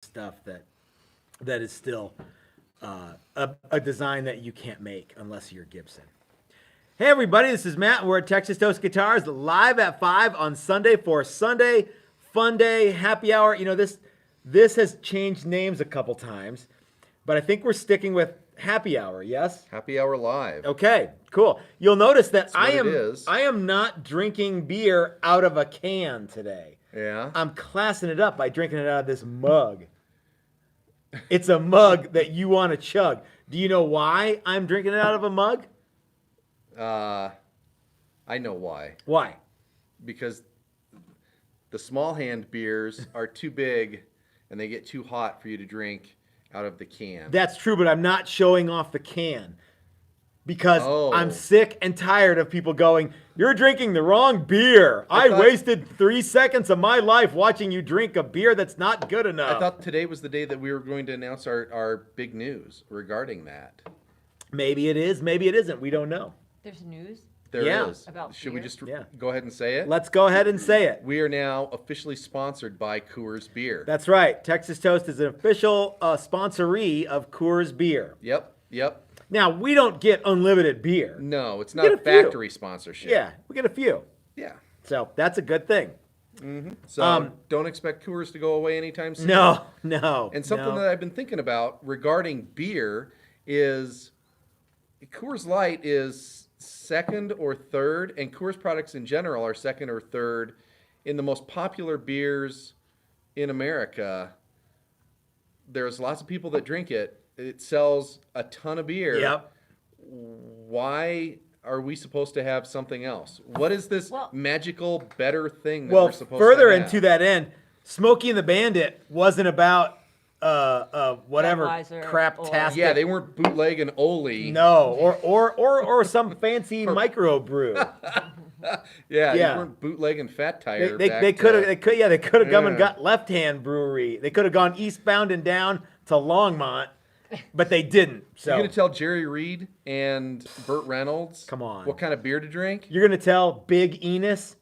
stuff that is still a design that you can't make unless you're Gibson. Hey everybody, this is Matt. We're at Texas Toast Guitars live at 5 on Sunday for Sunday Fun Day Happy Hour. You know, this has changed names a couple times, but I think we're sticking with Happy Hour, yes? Happy Hour Live. Okay, cool. You'll notice that I is. am not drinking beer out of a can today. Yeah. I'm classing it up by drinking it out of this mug. It's a mug that you want to chug. Do you know why I'm drinking it out of a mug? I know why. Why? Because the small hand beers are too big and they get too hot for you to drink out of the can. That's true, but I'm not showing off the can because Oh. I'm sick and tired of people going, "You're drinking the wrong beer. I wasted 3 seconds of my life watching you drink a beer that's not good enough." I thought today was the day that we were going to announce our big news regarding that. Maybe it is, maybe it isn't. We don't know. There's news. There Yeah. is. About Should we beer? just Yeah. go ahead and say it? Let's go ahead and say it. We are now officially sponsored by Coors Beer. That's right. Texas Toast is an official sponsoree of Coors Beer. Yep. Now, we don't get unlimited beer. No, it's We not get a a few. factory sponsorship. Yeah, we get a few. Yeah. So that's a good thing. So don't expect Coors to go away anytime soon. No. And something that I've been thinking about regarding beer is Coors Light is second or third, and Coors products in general are second or third in the most popular beers in America. There's lots of people that drink it. It sells a ton of beer. Yep. Why are we supposed to have something else? What is this Well- magical better thing that Well, we're supposed further to have? into that end, Smokey and the Bandit wasn't about whatever Budweiser crap-tastic. Yeah, they weren't bootlegging Oli. No, or some fancy microbrew. Yeah, Yeah. they weren't bootlegging Fat Tire. They could have gone and got Left Hand Brewery. They could have gone eastbound and down to Longmont, but they didn't. So You're gonna tell Jerry Reed and Burt Reynolds, Come on. what kind of beer to drink? you're gonna tell Big Enos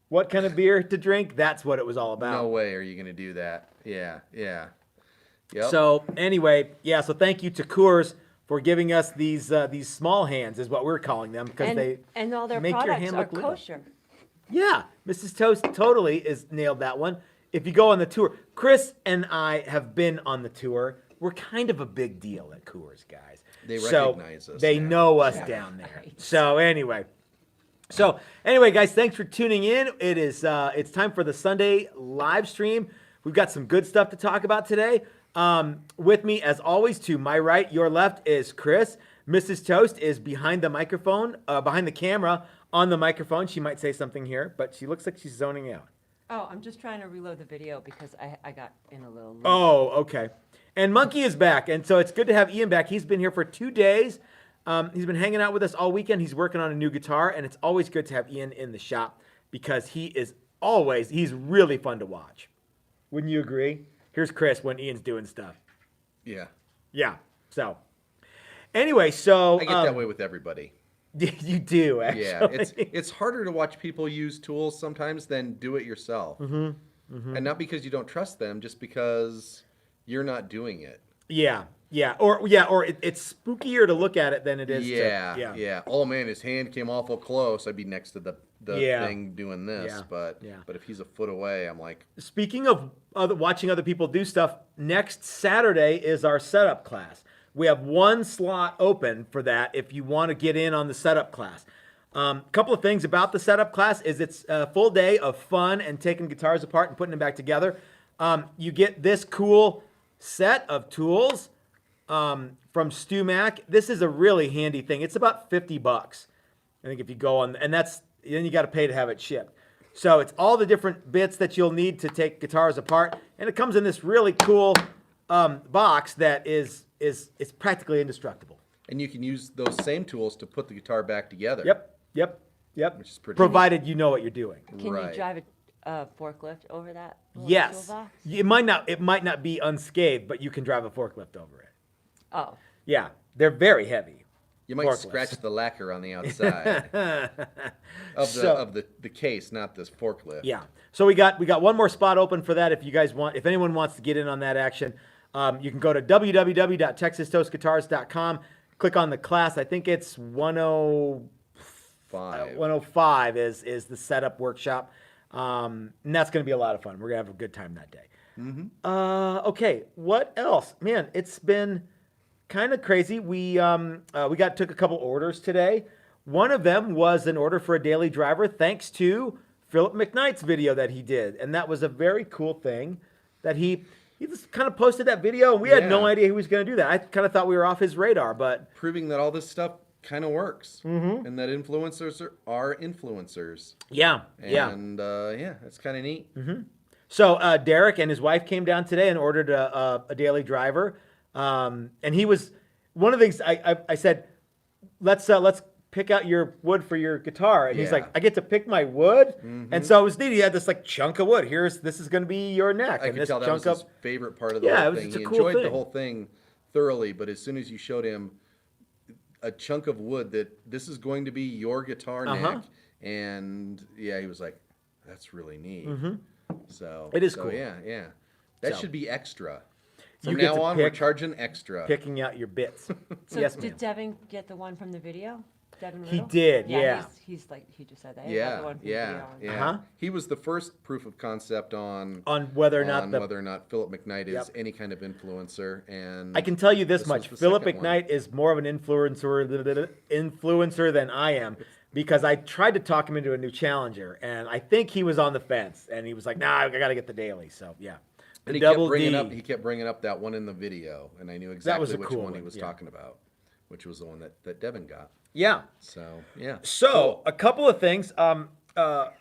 what kind of beer to drink? That's what it was all about. No way are you gonna do that. Yeah. Yep. So anyway, yeah. So thank you to Coors for giving us these small hands, is what we're calling them, because And all their make your products hand are look little. kosher. Yeah, Mrs. Toast totally is nailed that one. If you go on the tour, Chris and I have been on the tour. We're kind of a big deal at Coors, guys. They So recognize us They now. know us down there. So anyway, guys, thanks for tuning in. It's time for the Sunday live stream. We've got some good stuff to talk about today. With me, as always, to my right, your left, is Chris. Mrs. Toast is behind the microphone, behind the camera, on the microphone. She might say something here, but she looks like she's zoning out. Oh, I'm just trying to reload the video because I got in a little late. Oh, okay. And Monkey is back, and so it's good to have Ian back. He's been here for 2 days. He's been hanging out with us all weekend. He's working on a new guitar, and it's always good to have Ian in the shop because he's really fun to watch. Wouldn't you agree? Here's Chris when Ian's doing stuff. Yeah. Yeah. So, anyway, I get that way with everybody. You do, actually. Yeah. It's harder to watch people use tools sometimes than do it yourself. Mm-hmm. And not because you don't trust them, just because you're not doing it. Yeah. Or it's spookier to look at it than it is to... Yeah. Oh man, his hand came awful close. I'd be next to the Yeah. thing doing this, Yeah. but Yeah. if he's a foot away, I'm like, Speaking of watching other people do stuff, next Saturday is our setup class. We have one slot open for that if you want to get in on the setup class. A couple of things about the setup class is it's a full day of fun and taking guitars apart and putting them back together. You get this cool set of tools from StewMac. This is a really handy thing. It's about $50. I think if you go on, and then you got to pay to have it shipped. So it's all the different bits that you'll need to take guitars apart, and it comes in this really cool box that is practically indestructible. and you can use those same tools to put the guitar back together. Yep. Which is pretty Provided you know what you're doing. Can Right. you drive a forklift over that? little Yes. toolbox? It might not be unscathed, but you can drive a forklift over it. Oh, Yeah. They're very heavy. You might Forklifts. scratch the lacquer on the outside So- of the case, not this forklift. Yeah. So we got one more spot open for that. If you guys want, if anyone wants to get in on that action, you can go to www.texastoastguitars.com. Click on the class. I think it's 105 is the setup workshop, and that's going to be a lot of fun. We're gonna have a good time that day. Okay. What else, man? It's been kind of crazy. We took a couple orders today. One of them was an order for a daily driver, thanks to Philip McKnight's video that he did, and that was a very cool thing that he just kind of posted that video, and we had no Yeah. idea he was going to do that. I kind of thought we were off his radar, but Proving that all this stuff kind of works, and that influencers are influencers. yeah. And it's kind of neat. So Derek and his wife came down today and ordered a daily driver, and he was one of the things I said, let's pick out your wood for your guitar, and he's Yeah. like, I get to pick my wood, and so it was neat. He had this like chunk of wood. This is going to be your neck, I and could this tell that chunk was his of favorite part of the Yeah, it whole was thing. just a He cool enjoyed the thing. whole thing thoroughly, but as soon as you showed him a chunk of wood that this is going to be your guitar neck, and he was like, "That's really neat." So It is cool. Yeah. That So- should be extra. You From get now to on, we're pick- charging extra. picking out your bits. So Yes, did ma'am. Devin get the one from the video? Devin He Riddle? did, yeah. He's like, he just said that. He got the one from the video. Yeah. He was the first proof of concept on whether or not whether or not Philip McKnight is Yep. any kind of influencer. And I can tell you this this much: was the Philip second one. McKnight is more of an influencer than I am, because I tried to talk him into a new challenger, and I think he was on the fence, and he was like, "Nah, I got to get the daily." So yeah, And the he kept double bringing D. up that one in the video, and I knew exactly a which cool one he one, was yeah. talking about, which was the one that Devin got. Yeah. So yeah. So a couple of things. I've got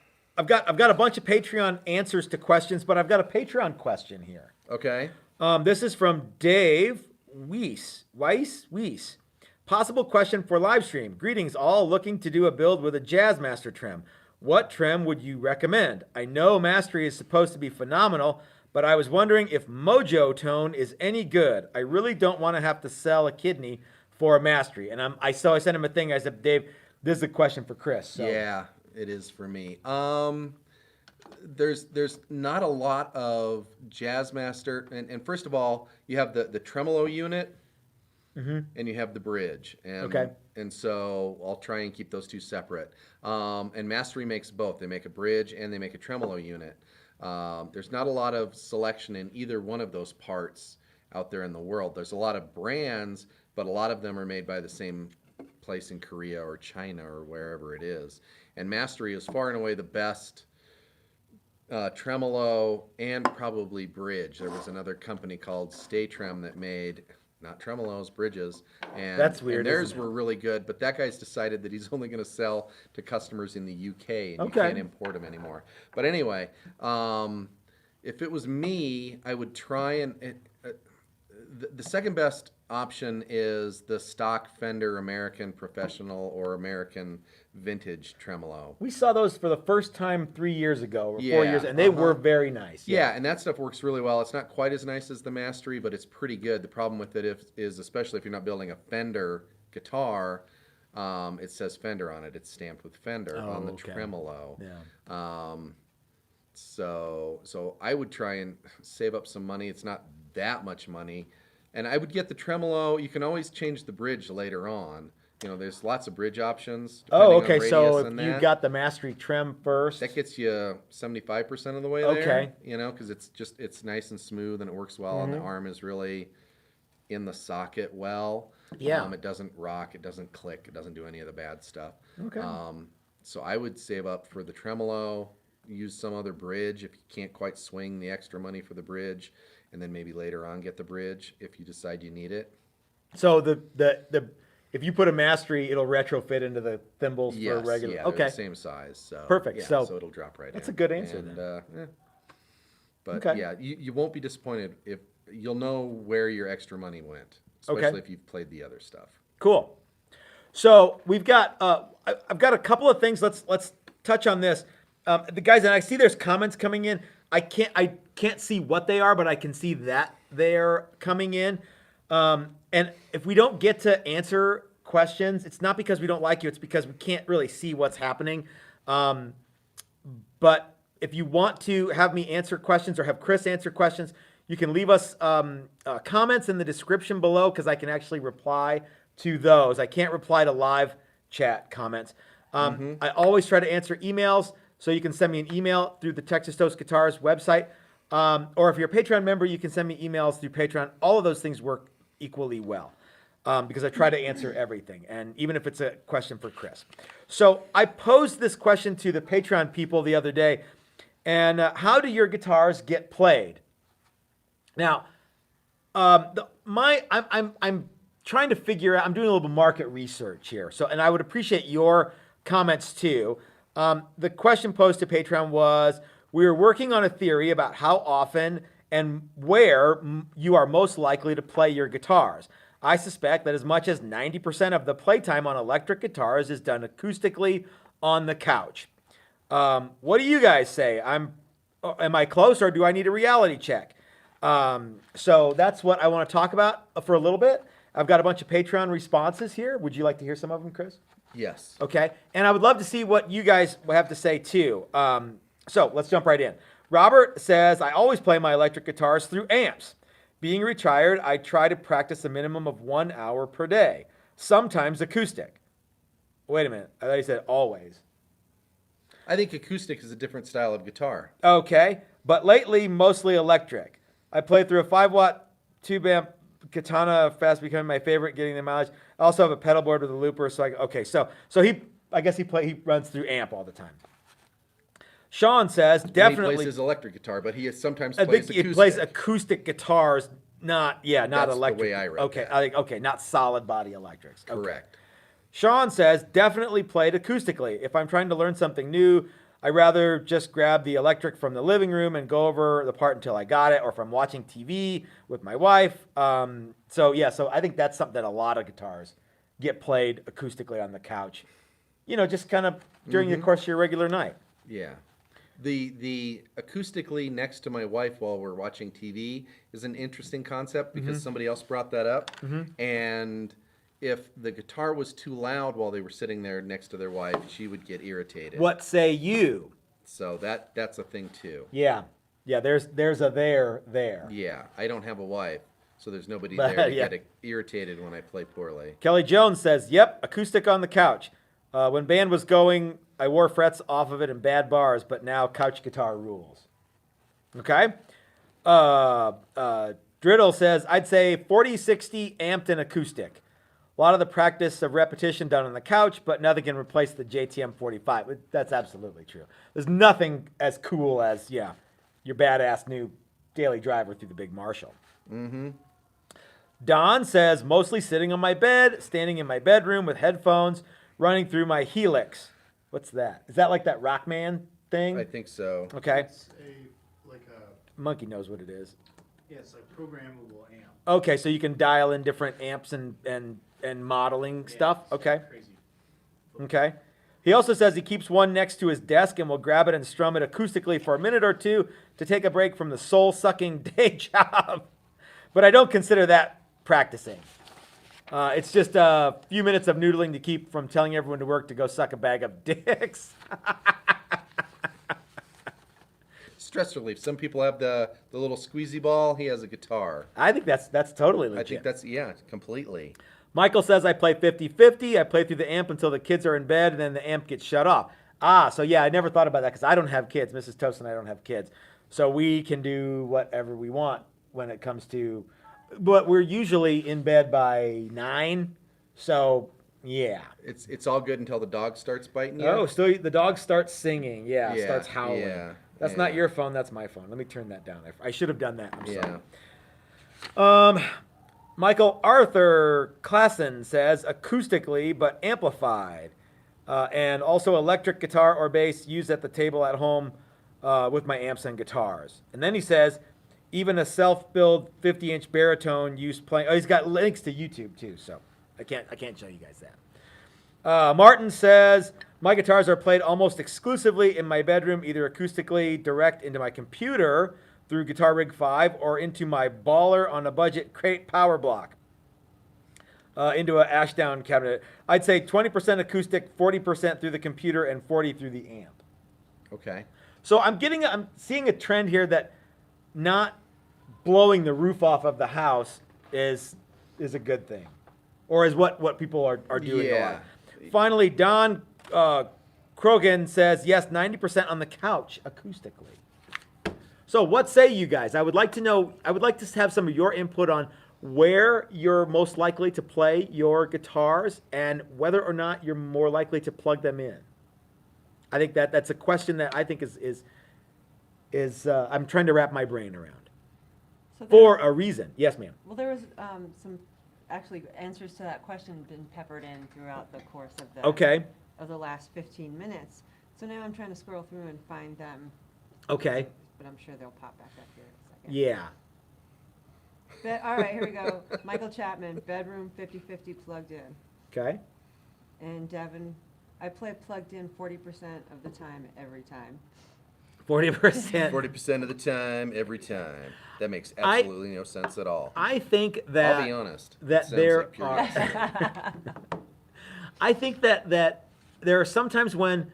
a bunch of Patreon answers to questions, but I've got a Patreon question here. Okay. This is from Dave Weiss. Possible question for live stream. Greetings, all looking to do a build with a Jazzmaster trim. What trim would you recommend? I know Mastery is supposed to be phenomenal, but I was wondering if Mojo Tone is any good. I really don't want to have to sell a kidney for a Mastery. And I sent him a thing. I said, Dave, this is a question for Chris. So. Yeah, it is for me. There's not a lot of Jazzmaster, and first of all, you have the tremolo unit, and you have the bridge, and Okay. and so I'll try and keep those two separate. And Mastery makes both; they make a bridge and they make a tremolo unit. There's not a lot of selection in either one of those parts out there in the world. There's a lot of brands, but a lot of them are made by the same place in Korea or China or wherever it is. And Mastery is far and away the best tremolo and probably bridge. There was another company called Stay Trem that made not tremolos, bridges, and That's weird, And theirs isn't it? were really good, but that guy's decided that he's only going to sell to customers in the UK, and Okay. you can't import them anymore. But anyway, if it was me, I would try and. The second best option is the stock Fender American Professional or American Vintage Tremolo. We saw those for the first time 3 years ago, or 4 Yeah, years, and they were very nice. Yeah, and that stuff works really well. It's not quite as nice as the Mastery, but it's pretty good. The problem with it is especially if you're not building a Fender guitar, it says Fender on it. It's stamped with Fender on the okay. tremolo. Yeah. So I would try and save up some money. It's not that much money. And I would get the tremolo. You can always change the bridge later on. You know, there's lots of bridge options. Oh, depending on okay. So radius if and you that. got the Mastery trim first, That gets you 75% of the way there. Okay. You know, because it's nice and smooth and it works well, and the arm is really in the socket well. Yeah. It doesn't rock, it doesn't click, it doesn't do any of the bad stuff. Okay. So I would save up for the tremolo, use some other bridge if you can't quite swing the extra money for the bridge, and then maybe later on get the bridge if you decide you need it. so the if you put a Mastery, it'll retrofit into the thimbles Yes, for regular. yeah, they're Okay. the same size. So Perfect. Yeah, So it'll drop right that's in. a good answer And, then. But Okay. yeah, you won't be disappointed if you'll know where your extra money went, especially if you've played the other stuff. Cool. So we've got I've got a couple of things. Let's touch on this. The guys, and I see there's comments coming in. I can't see what they are, but I can see that they're coming in. And if we don't get to answer questions, it's not because we don't like you. It's because we can't really see what's happening. But if you want to have me answer questions or have Chris answer questions, you can leave us comments in the description below because I can actually reply to those. I can't reply to live chat comments. I always try to answer emails, so you can send me an email through the Texas Toast Guitars website. Or if you're a Patreon member, you can send me emails through Patreon. All of those things work equally well because I try to answer everything, and even if it's a question for Chris. So I posed this question to the Patreon people the other day, and how do your guitars get played? Now, I'm trying to figure out. I'm doing a little bit of market research here, and I would appreciate your comments too. The question posed to Patreon was: we were working on a theory about how often and where you are most likely to play your guitars. I suspect that as much as 90% of the playtime on electric guitars is done acoustically on the couch. What do you guys say? Am I close, or do I need a reality check? So that's what I want to talk about for a little bit. I've got a bunch of Patreon responses here. Would you like to hear some of them, Chris? Yes. Okay. And I would love to see what you guys have to say too. So let's jump right in. Robert says, I always play my electric guitars through amps. Being retired, I try to practice a minimum of 1 hour per day, sometimes acoustic. Wait a minute. I thought you said always. I think acoustic is a different style of guitar. Okay. But lately, mostly electric. I play through a 5-watt tube amp. Katana fast becoming my favorite, getting the mileage. I also have a pedal board with a looper. So I guess he runs through amp all the time. Sean says definitely He plays his electric guitar, but he sometimes I plays think acoustic. he plays acoustic guitars, not That's electric. the way I read okay, that. okay, not solid body electrics. Okay. Correct. Sean says definitely played acoustically. If I'm trying to learn something new, I rather just grab the electric from the living room and go over the part until I got it, or if I'm watching TV with my wife. So I think that's something that a lot of guitars get played acoustically on the couch. Just kind of during the course of your regular night. Yeah. The acoustically next to my wife while we're watching TV is an interesting concept because somebody else brought that up. And if the guitar was too loud while they were sitting there next to their wife, she would get irritated. What say you? So that's a thing too. Yeah. There's a there. Yeah, I don't have a wife, so there's nobody But, there to yeah. get irritated when I play poorly. Kelly Jones says, yep, acoustic on the couch. When band was going, I wore frets off of it in bad bars, but now couch guitar rules. Okay? Driddle says, I'd say 40-60 amped and acoustic. A lot of the practice of repetition done on the couch, but nothing can replace the JTM 45. That's absolutely true. There's nothing as cool as, your badass new daily driver through the big Marshall. Don says, mostly sitting on my bed, standing in my bedroom with headphones, running through my Helix. What's that? Is that like that Rockman thing? I think so. Okay. It's a Monkey knows what it is. it's a programmable amp. Okay, so you can dial in different amps and modeling stuff. It's Okay. Crazy. Okay. He also says he keeps one next to his desk and will grab it and strum it acoustically for a minute or two to take a break from the soul-sucking day job. But I don't consider that practicing. It's just a few minutes of noodling to keep from telling everyone to work to go suck a bag of dicks. Stress relief. Some people have the little squeezy ball. He has a guitar. I think that's totally legit. I think that's, completely. Michael says I play 50-50. I play through the amp until the kids are in bed, and then the amp gets shut off. So yeah, I never thought about that because I don't have kids. Mrs. Toast and I don't have kids. So we can do whatever we want when it comes to... But we're usually in bed by 9, so yeah. It's all good until the dog starts biting you. Oh, so the dog starts singing. Yeah, starts howling. Yeah, That's not your phone. That's my phone. Let me turn that down. I should have done that. I'm sorry. Michael Arthur Klassen says acoustically but amplified, and also electric guitar or bass used at the table at home with my amps and guitars. And then he says even a self-built 50-inch baritone used playing. Oh, he's got links to YouTube too, so I can't show you guys that. Martin says my guitars are played almost exclusively in my bedroom, either acoustically direct into my computer through Guitar Rig 5 or into my baller on a budget crate power block. into an Ashdown cabinet. I'd say 20% acoustic, 40% through the computer, and 40 through the amp. Okay. So I'm seeing a trend here that not blowing the roof off of the house is a good thing, or is what people are doing a lot. Finally, Don Krogan says yes, 90% on the couch acoustically. So what say you guys? I would like to know. I would like to have some of your input on where you're most likely to play your guitars and whether or not you're more likely to plug them in. I think that's a question that I think is I'm trying to wrap my brain around So for a reason. Yes, ma'am. Well, there was some actually answers to that question been peppered in throughout the course of the Okay. of the last 15 minutes. So now I'm trying to scroll through and find them, Okay. but I'm sure they'll pop back up here in a second. Yeah. All right, here we go. Michael Chapman, bedroom 50/50 plugged in. Okay. And Devin, I play plugged in 40% of the time, every time. 40%. 40% of the time, every time. That makes absolutely no sense at all. I think that I'll be honest. that It sounds there like pure are. nonsense. I think that there are sometimes when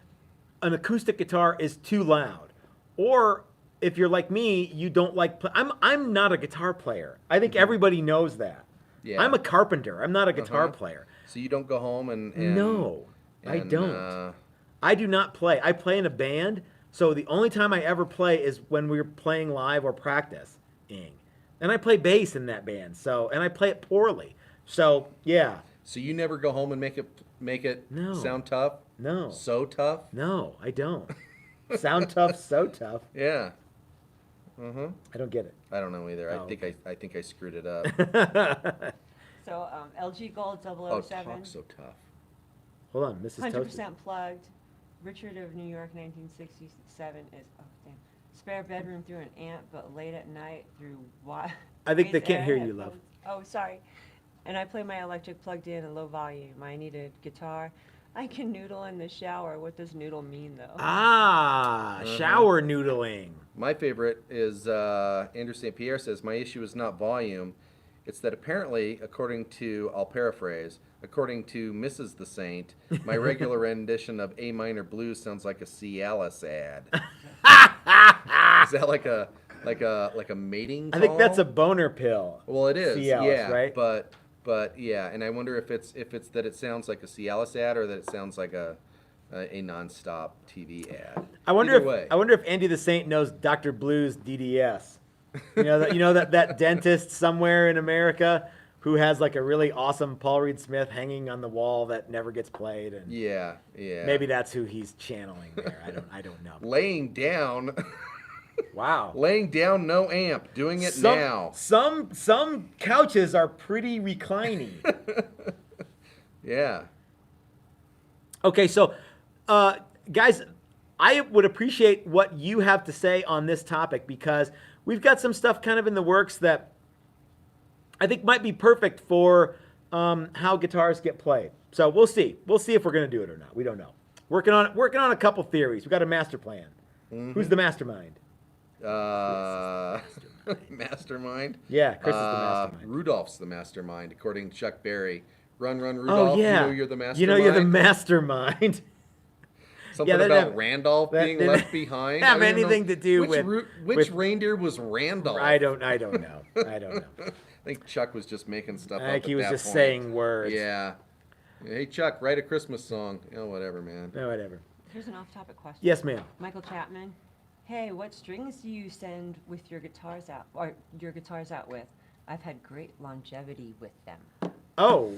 an acoustic guitar is too loud, or if you're like me, you don't like. I'm not a guitar player. I think everybody knows that. Yeah. I'm a carpenter. I'm not a guitar player. So you don't go home and No, I and, don't. I do not play. I play in a band, so the only time I ever play is when we're playing live or practicing. And I play bass in that band, and I play it poorly. So yeah, So you never go home and make it No. sound tough? no, So tough? no, I don't. Sound tough, so tough. Yeah. Mm-hmm. I don't get it. I don't know either. Oh, I think I screwed it up. So LG Gold Oh, 007, talk so tough. Hold on, Mrs. 100% Toasted. plugged. Richard of New York, 1967 is, oh damn, spare bedroom through an amp, but late at night through what? I think they can't hear you, love. Oh, sorry. And I play my electric plugged in and low volume. I need a guitar. I can noodle in the shower. What does noodle mean, though? Ah, shower noodling. My favorite is Andrew St. Pierre says, my issue is not volume. It's that apparently, I'll paraphrase, according to Mrs. the Saint, my regular rendition of A minor blues sounds like a Cialis ad. Is that like a mating call? I think that's a boner pill. Well, it is, Cialis, yeah. right? But yeah, and I wonder if it's that it sounds like a Cialis ad or that it sounds like a nonstop TV ad. I wonder Either way. if Andy the Saint knows Dr. Blue's DDS. You know that dentist somewhere in America who has like a really awesome Paul Reed Smith hanging on the wall that never gets played, and Yeah. maybe that's who he's channeling there. I don't know. Laying down, Wow. laying down, no amp, doing it now. Some couches are pretty reclining. Yeah. Okay, so guys, I would appreciate what you have to say on this topic because we've got some stuff kind of in the works that I think might be perfect for how guitars get played. So we'll see. We'll see if we're going to do it or not. We don't know. Working on a couple theories. We've got a master plan. Mm-hmm. Who's the mastermind? Mastermind. Yeah, Chris is the mastermind. Rudolph's the mastermind, according to Chuck Berry. Run, Rudolph. Oh yeah. You know you're the mastermind. You know you're the mastermind. Something that about have- Randolph that being didn't left behind. have I don't even know anything to do which with- reindeer was Randolph. I don't know. I don't know. I think Chuck was just making stuff I up. think he at was that just point. saying words. Yeah. Hey Chuck, write a Christmas song. Whatever, man. No, whatever. Here's an off-topic question. Yes, ma'am. Michael Chapman, hey, what strings do you send with your guitars out with? I've had great longevity with them. Oh,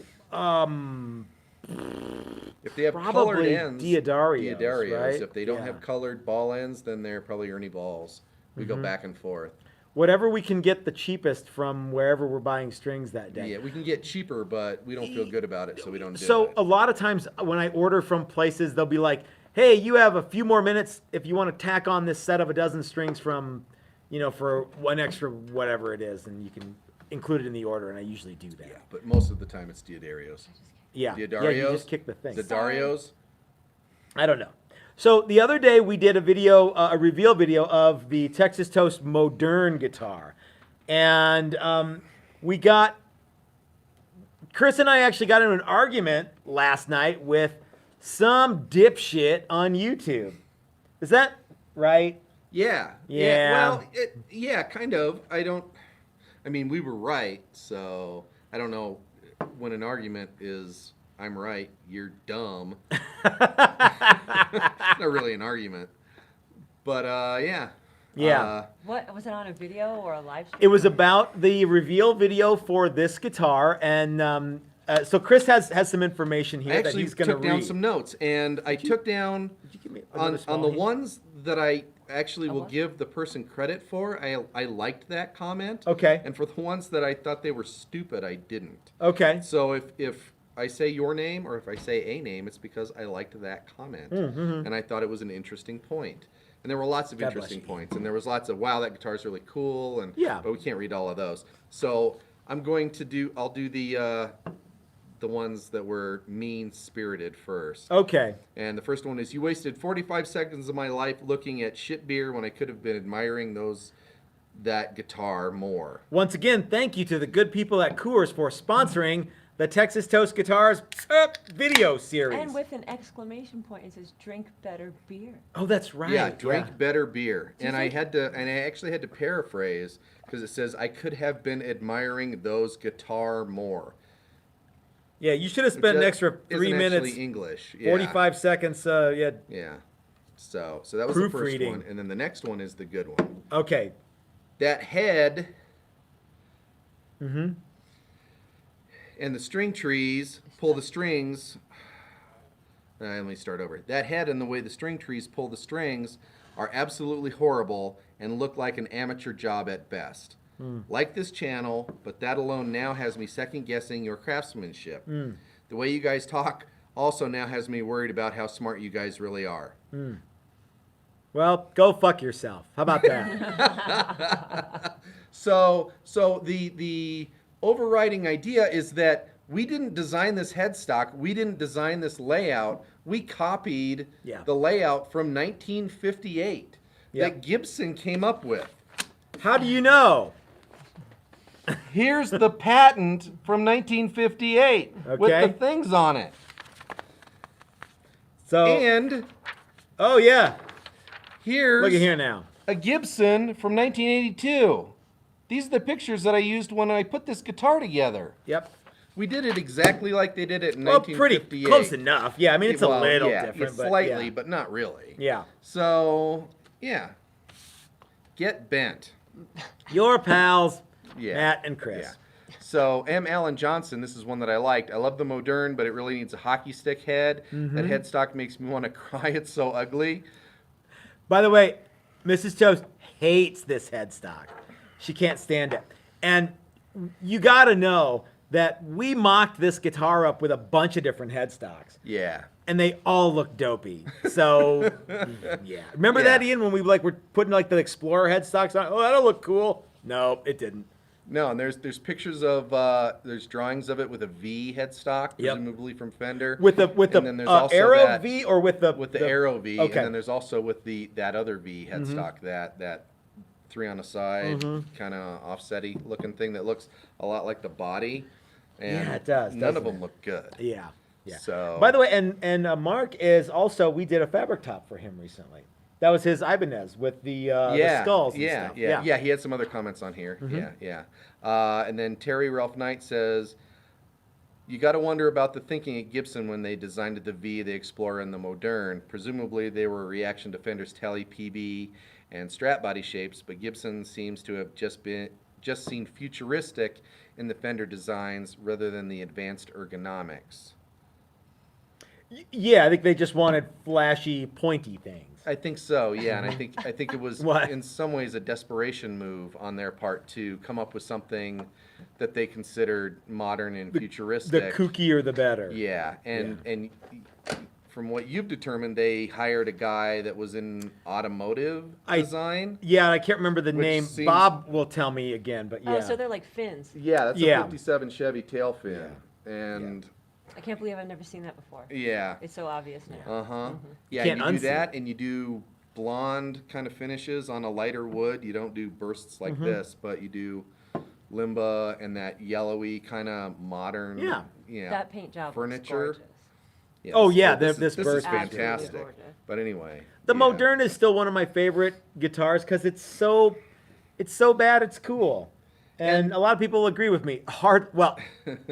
If they have colored probably ends, Diodarios, right? If they don't Yeah. have colored ball ends, then they're probably Ernie balls. We Mm-hmm. go back and forth. Whatever we can get the cheapest from wherever we're buying strings that day. Yeah, we can get cheaper, but we don't feel good about it, so we don't do So it. a lot of times when I order from places, they'll be like, "Hey, you have a few more minutes if you want to tack on this set of a dozen strings from, for one extra whatever it is, and you can include it in the order." And I usually do that. Yeah, but most of the time it's Diodarios. Yeah, Diodarios? yeah, you just kick the thing. Didarios? I don't know. So the other day we did a video, a reveal video of the Texas Toast Modern guitar, and we got Chris and I actually got into an argument last night with some dipshit on YouTube. Is that right? Yeah. Yeah. Well, yeah, kind of. I mean, we were right, so I don't know when an argument is I'm right, you're dumb. Not really an argument. But yeah. Yeah. What was it, on a video or a live stream? It was about the reveal video for this guitar, and so Chris has some information here I that actually he's going to took read. down some notes, and I took down Did you give me another on small the hint? ones that I actually will what? give the person credit for. I liked that comment. Okay. And for the ones that I thought they were stupid, I didn't. Okay. So if I say your name or if I say a name, it's because I liked that comment, and I thought it was an interesting point. And there were lots of God bless interesting you. points, and there was lots of wow, that guitar's really cool, and Yeah. but we can't read all of those. So I'll do the ones that were mean-spirited first. Okay. And the first one is, you wasted 45 seconds of my life looking at shit beer when I could have been admiring that guitar more. Once again, thank you to the good people at Coors for sponsoring the Texas Toast Guitars video series. And with an exclamation point, it says, "Drink better beer." Oh, that's right. Yeah, drink better beer. Do you And I think- actually had to paraphrase because it says I could have been admiring those guitar more. Yeah, you should have spent an Which extra 3 isn't minutes, actually English. Yeah. 45 seconds. Yeah. Yeah. So that was the first Proofreading. one, and then the next one is the good one. Okay. That head Mm-hmm. and the string trees pull the strings. Let me start over. That head and the way the string trees pull the strings are absolutely horrible and look like an amateur job at best. Like this channel, but that alone now has me second guessing your craftsmanship. The way you guys talk also now has me worried about how smart you guys really are. Well, go fuck yourself. How about that? So the overriding idea is that we didn't design this headstock. We didn't design this layout. We copied Yeah. the layout from 1958 Yep. that Gibson came up with. How do you know? Here's the patent from 1958 with Okay. the things on it. So, And oh yeah, here's look at here now. a Gibson from 1982. These are the pictures that I used when I put this guitar together. Yep. We did it exactly like they did it in Well, pretty 1958. close enough. Yeah, I mean it's a Well, little yeah, different, it's but slightly, yeah. but not really. Yeah. So, yeah. Get bent. Your pals, Yeah. Matt and Chris. Yeah. So, M. Allen Johnson, this is one that I liked. I love the Modern, but it really needs a hockey stick head. Mm-hmm. That headstock makes me want to cry. It's so ugly. By the way, Mrs. Toast hates this headstock. She can't stand it. And you got to know that we mocked this guitar up with a bunch of different headstocks, Yeah. and they all look dopey. So, yeah. Remember Yeah. that, Ian, when we were putting like the Explorer headstocks on? Oh, that'll look cool. No, it didn't. No, and there's pictures of there's drawings of it with a V headstock, Yep. presumably from Fender. With the And then there's also Arrow that- V or with the Arrow V, Okay. and then there's also with that other V headstock, that 3 on a side, kind of offsetty looking thing that looks a lot like the body. And Yeah, it does, None of doesn't them it? look good. Yeah. Yeah. So- by the way, and Mark is also, we did a fabric top for him recently. That was his Ibanez with the skulls and yeah, stuff. yeah. He had some other comments on here. Yeah. And then Terry Ralph Knight says, you got to wonder about the thinking at Gibson when they designed the V, the Explorer, and the Modern. Presumably they were a reaction to Fender's Tele PB and Strat body shapes, but Gibson seems to have just seen futuristic in the Fender designs rather than the advanced ergonomics. Yeah, I think they just wanted flashy, pointy things. I think so, yeah, and I think it was What? in some ways a desperation move on their part to come up with something that they considered modern and The futuristic. kookier the better. Yeah, and from what you've determined, they hired a guy that was in automotive design. Yeah, I can't remember the Which name. seems- Bob will tell me again, but yeah. Oh, so they're like fins. Yeah, that's Yeah. a '57 Chevy tail fin, and I can't believe I've never seen that before. yeah. It's so obvious now. Uh-huh. Yeah, Can't you do unsee that, it. and you do blonde kind of finishes on a lighter wood. You don't do bursts like this, but you do Limba and that yellowy kind of modern, Yeah. That paint job furniture. looks gorgeous. Yes. Oh, yeah, Well, this is burst Absolutely fantastic. gorgeous. But anyway, The yeah. Moderne is still one of my favorite guitars because it's so bad it's cool, and a lot of people agree with me.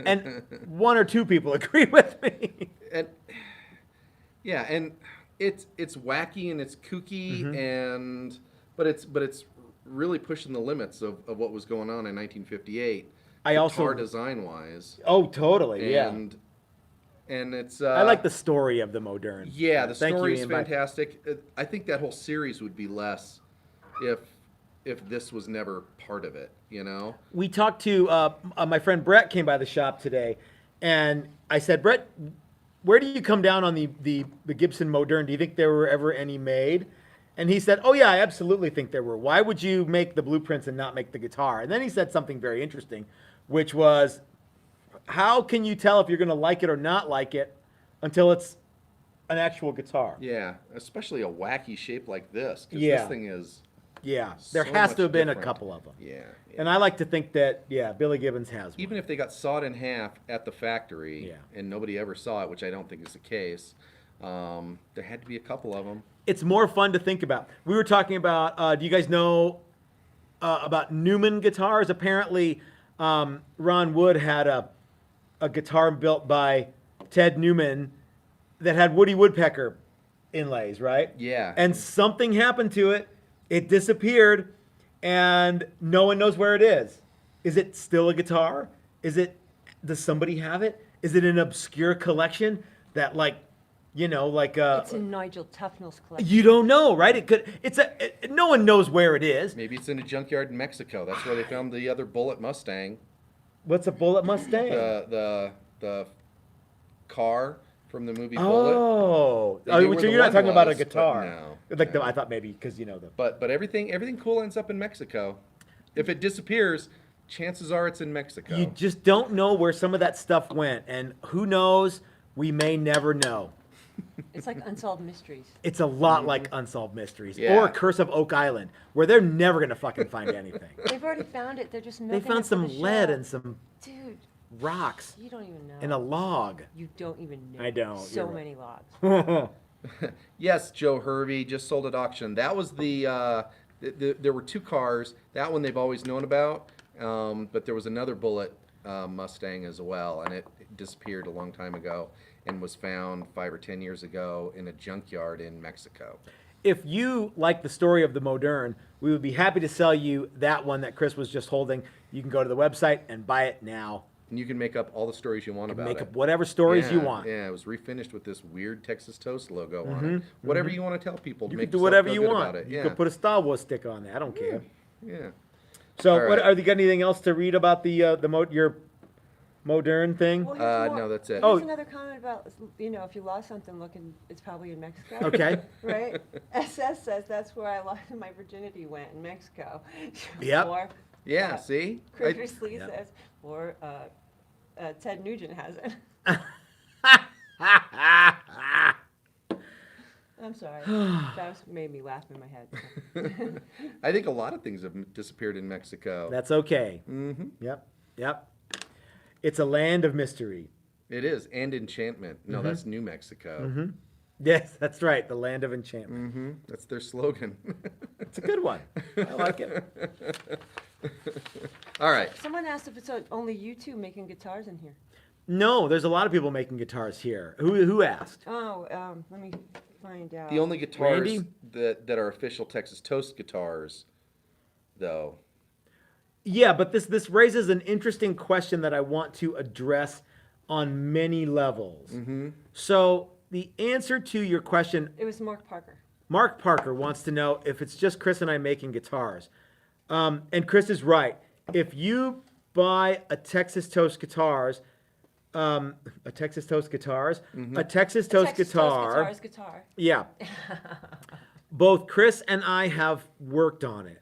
And one or two people agree with me. And yeah, and it's wacky and it's kooky Mm-hmm. and but it's really pushing the limits of what was going on in 1958. I also- guitar design wise. Oh, totally, yeah. And it's I like the story of the Moderne. yeah, the Thank you, story's Ian. Bye. fantastic. I think that whole series would be less if this was never part of it, you know? We talked to my friend Brett came by the shop today, and I said, Brett, where do you come down on the Gibson Moderne? Do you think there were ever any made? And he said, oh yeah, I absolutely think there were. Why would you make the blueprints and not make the guitar? And then he said something very interesting, which was, how can you tell if you're going to like it or not like it until it's an actual guitar? Yeah, especially a wacky shape like this, because Yeah. this thing is Yeah, there so has much to have been a different. couple of them. yeah. And I like to think that, yeah, Billy Gibbons has one. Even if they got sawed in half at the factory Yeah. and nobody ever saw it, which I don't think is the case, there had to be a couple of them. It's more fun to think about. We were talking about, do you guys know about Newman guitars? Apparently, Ron Wood had a guitar built by Ted Newman that had Woody Woodpecker inlays, right? Yeah. And something happened to it. It disappeared, and no one knows where it is. Is it still a guitar? Does somebody have it? Is it an obscure collection that, like, It's in Nigel Tufnell's collection. you don't know, right? No one knows where it is. Maybe it's in a junkyard in Mexico. That's where they found the other Bullet Mustang. What's a Bullet Mustang? The car from the movie Bullet. Oh, They knew so where the you're not one talking about a was, but guitar. no, Like no. I thought maybe because the. But everything cool ends up in Mexico. If it disappears, chances are it's in Mexico. You just don't know where some of that stuff went, and who knows? We may never know. It's like Unsolved Mysteries. It's a lot like Unsolved Mysteries Yeah. or Curse of Oak Island, where they're never gonna fucking find anything. They've already found it. They're just They milking found it for some the lead show. and some Dude, rocks you don't even know. in a log. You don't even know. I don't, So you're right. many logs. Yes, Joe Hervey just sold at auction. That was there were two cars. That one they've always known about, but there was another Bullet Mustang as well, and it disappeared a long time ago and was found 5 or 10 years ago in a junkyard in Mexico. If you like the story of the Moderne, we would be happy to sell you that one that Chris was just holding. You can go to the website and buy it now. And you can make up all the stories you want about Make it. up whatever stories you Yeah, want. Yeah, it was refinished with this weird Texas Toast logo on it. Whatever you want to tell people to You make can do yourself whatever feel you good want. about it. You Yeah. could put a Star Wars sticker on there. I don't care. Yeah. So, All what right. are you got anything else to read about your Moderne thing? Well, here's more. No, that's it. Here's Oh. another comment about, if you lost something looking, it's probably in Mexico. Okay. Right? SS says that's where I lost my virginity went, in Mexico. Yep. Or, Yeah, see? Chris Lee Yep. says, or Ted Nugent has it. I'm sorry. That made me laugh in my head. I think a lot of things have disappeared in Mexico. That's okay. Mm-hmm. Yep. It's a land of mystery. It is, and enchantment. No, Mm-hmm. that's New Mexico. Yes, that's right. The land of enchantment. Mm-hmm. That's their slogan. It's a good one. I like it. All right. Someone asked if it's only you two making guitars in here. No, there's a lot of people making guitars here. Who asked? Oh, let me find out. The only guitars Randy? that are official Texas Toast guitars, though. Yeah, but this raises an interesting question that I want to address on many levels. So the answer to your question, It was Mark Parker. Mark Parker wants to know if it's just Chris and I making guitars. And Chris is right. If you buy a Texas Toast guitars, a Texas Toast guitar, Texas Toast Guitars guitar. yeah. Both Chris and I have worked on it.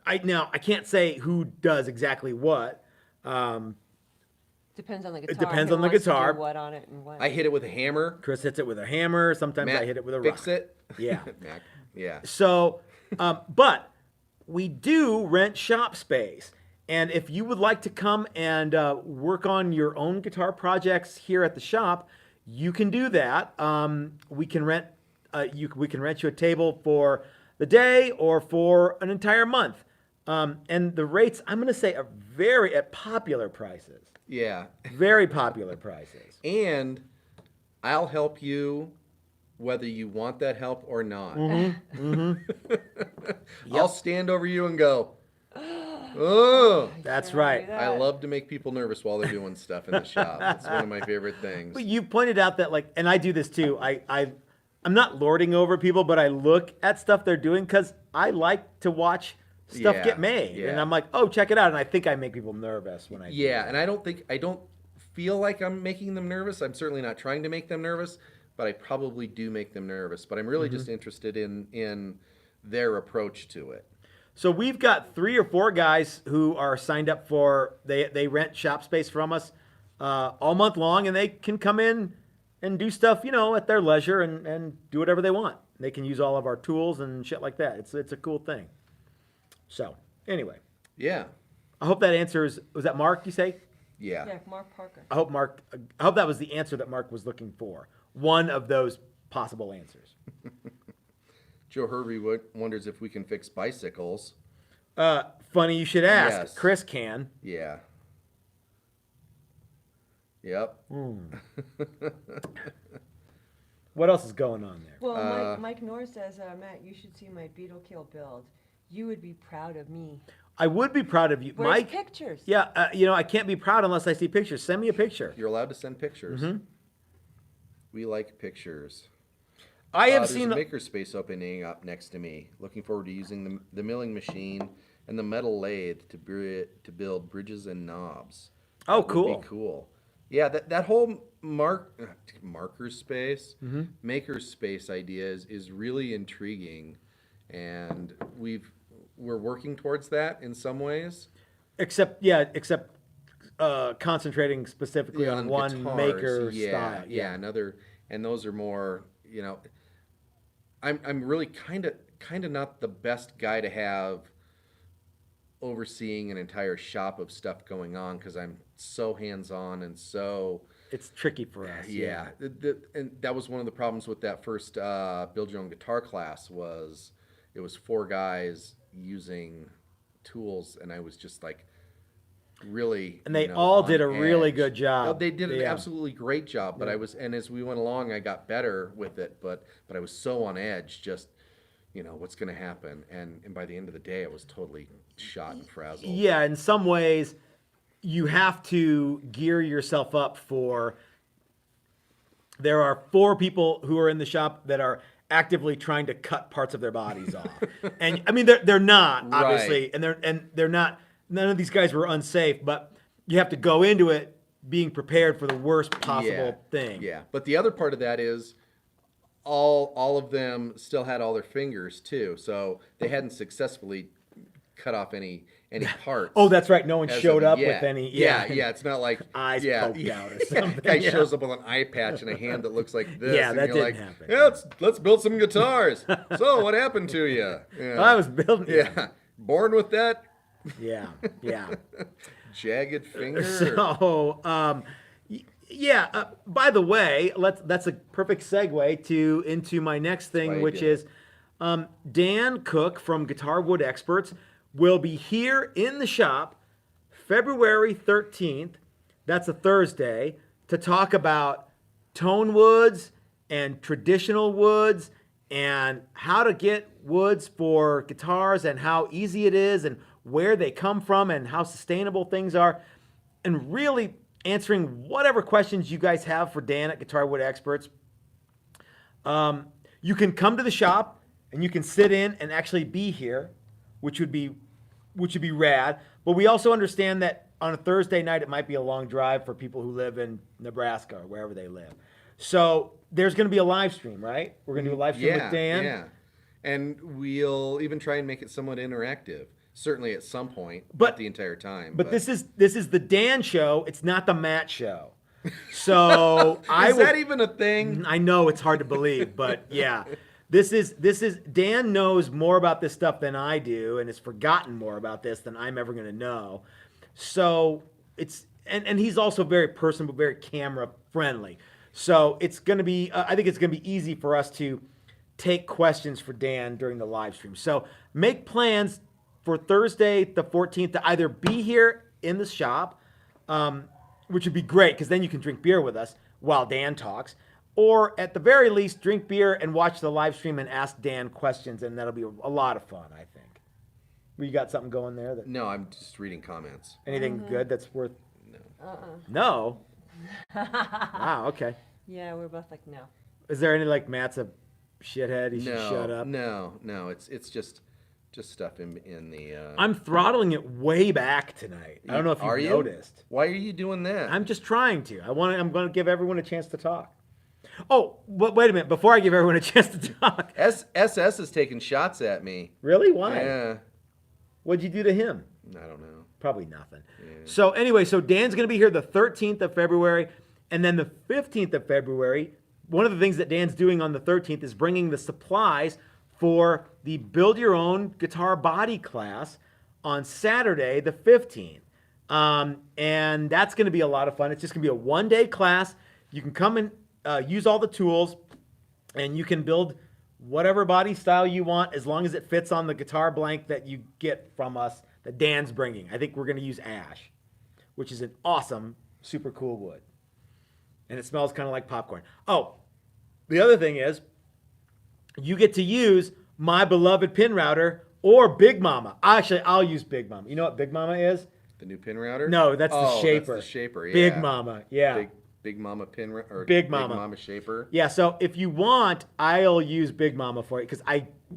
I can't say who does exactly what. Depends on the guitar. depends who on the wants to do guitar. what on it and what. I hit it with a hammer. Chris hits it with a hammer. Sometimes Matt I hit it with a fix rock. it. Yeah. Mac. Yeah. So, but we do rent shop space. And if you would like to come and work on your own guitar projects here at the shop, you can do that. We can rent we can rent you a table for the day or for an entire month. And the rates, I'm going to say, are very at popular prices. Yeah. Very popular prices. And I'll help you whether you want that help or not. I'll stand over you and go, oh. That's Can I right. do I that? love to make people nervous while they're doing stuff in the shop. It's one of my favorite things. But you pointed out that, like, and I do this too. I'm not lording over people, but I look at stuff they're doing because I like to watch stuff Yeah, get made. yeah. And I'm like, oh, check it out. And I think I make people nervous when I do Yeah, that. and I don't feel like I'm making them nervous. I'm certainly not trying to make them nervous, but I probably do make them nervous. But I'm really just interested in their approach to it. So we've got 3 or 4 guys who are signed up for, they rent shop space from us all month long, and they can come in and do stuff, at their leisure and do whatever they want. They can use all of our tools and shit like that. It's a cool thing. So anyway, Yeah, I hope that answers, was that Mark you say? yeah. Yeah, Mark Parker. I hope that was the answer that Mark was looking for. One of those possible answers. Joe Hervey wonders if we can fix bicycles. Funny you should ask. Yes. Chris can. Yeah. Yep. What else is going on there? Well, Mike Knorr says, Matt, you should see my Beetle Kill build. You would be proud of me. I would be proud of you, Where's Mike. pictures? Yeah, I can't be proud unless I see pictures. Send me a picture. You're allowed to send pictures. We like pictures. I have There's seen. a makerspace opening up next to me. Looking forward to using the milling machine and the metal lathe to build bridges and knobs. Oh, That would cool. be cool. Yeah, that whole marker space, maker space idea is really intriguing, and we're working towards that in some ways. Except concentrating specifically on one guitars. maker Yeah, style. yeah, and those are more, I'm really kind of not the best guy to have overseeing an entire shop of stuff going on because I'm so hands-on and so It's tricky for us. yeah. And that was one of the problems with that first build your own guitar class was it was 4 guys using tools and I was just like really And they you know, all on did a really edge. good job. No, they did an Yeah. absolutely great job, but I was, and as we went along, I got better with it, but I was so on edge, just, what's going to happen, and by the end of the day, I was totally shot and frazzled. Yeah, in some ways, you have to gear yourself up for. There are 4 people who are in the shop that are actively trying to cut parts of their bodies off, and I mean they're not obviously, Right. and they're not. None of these guys were unsafe, but you have to go into it being prepared for the worst possible thing. Yeah, but the other part of that is all of them still had all their fingers too, so they hadn't successfully cut off any parts. Oh, that's right. No one as showed of up yet. with any. Yeah, it's not like Eyes yeah, poked out or yeah, something, Guy yeah. shows up with an eye patch and a hand that looks like this. Yeah, and that you're didn't like, happen. Yeah, let's build some guitars. So what happened to you? Yeah. I was building. yeah, born with that Yeah. jagged finger. So, by the way, that's a perfect segue into my next thing, Why which you is Dan Cook from Guitar Wood Experts will be here in the shop February 13th. That's a Thursday, to talk about tone woods and traditional woods and how to get woods for guitars and how easy it is and where they come from and how sustainable things are, and really answering whatever questions you guys have for Dan at Guitar Wood Experts. You can come to the shop and you can sit in and actually be here, which would be rad. But we also understand that on a Thursday night it might be a long drive for people who live in Nebraska or wherever they live. So there's going to be a live stream, right? We're going to do a live stream with Dan. Yeah, and we'll even try and make it somewhat interactive. Certainly at some point, But- not the entire time. But this is the Dan show. It's not the Matt show. So is that even a thing? I know it's hard to believe, but yeah. This is Dan knows more about this stuff than I do, and has forgotten more about this than I'm ever going to know. So it's and he's also very personable, very camera friendly. So it's going to be I think it's going to be easy for us to take questions for Dan during the live stream. So make plans for Thursday the 14th to either be here in the shop, which would be great because then you can drink beer with us while Dan talks. Or at the very least, drink beer and watch the live stream and ask Dan questions, and that'll be a lot of fun, I think. You got something going there? No, I'm just reading comments. Anything good that's worth? No. No? Wow, okay. Yeah, we're both like, no. Is there any, like, Matt's a shithead, he should shut up? No. It's just stuff in the. I'm throttling it way back tonight. I don't know if you've noticed. Why are you doing that? I'm just trying to. I'm going to give everyone a chance to talk. Oh, wait a minute. Before I give everyone a chance to talk. SS is taking shots at me. Really? Why? Yeah. What'd you do to him? I don't know. Probably nothing. Yeah. So anyway, Dan's going to be here the 13th of February, and then the 15th of February. One of the things that Dan's doing on the 13th is bringing the supplies for the Build Your Own Guitar Body class on Saturday the 15th. And that's going to be a lot of fun. It's just going to be a one-day class. You can come and use all the tools, and you can build whatever body style you want as long as it fits on the guitar blank that you get from us that Dan's bringing. I think we're going to use ash, which is an awesome, super cool wood. And it smells kind of like popcorn. Oh, the other thing is you get to use my beloved pin router or Big Mama. Actually, I'll use Big Mama. You know what Big Mama is? The new pin router? No, that's the shaper. That's the shaper, yeah. Big Mama, yeah. Big Mama pin or Big Mama. Big Mama shaper. Yeah, so if you want, I'll use Big Mama for it because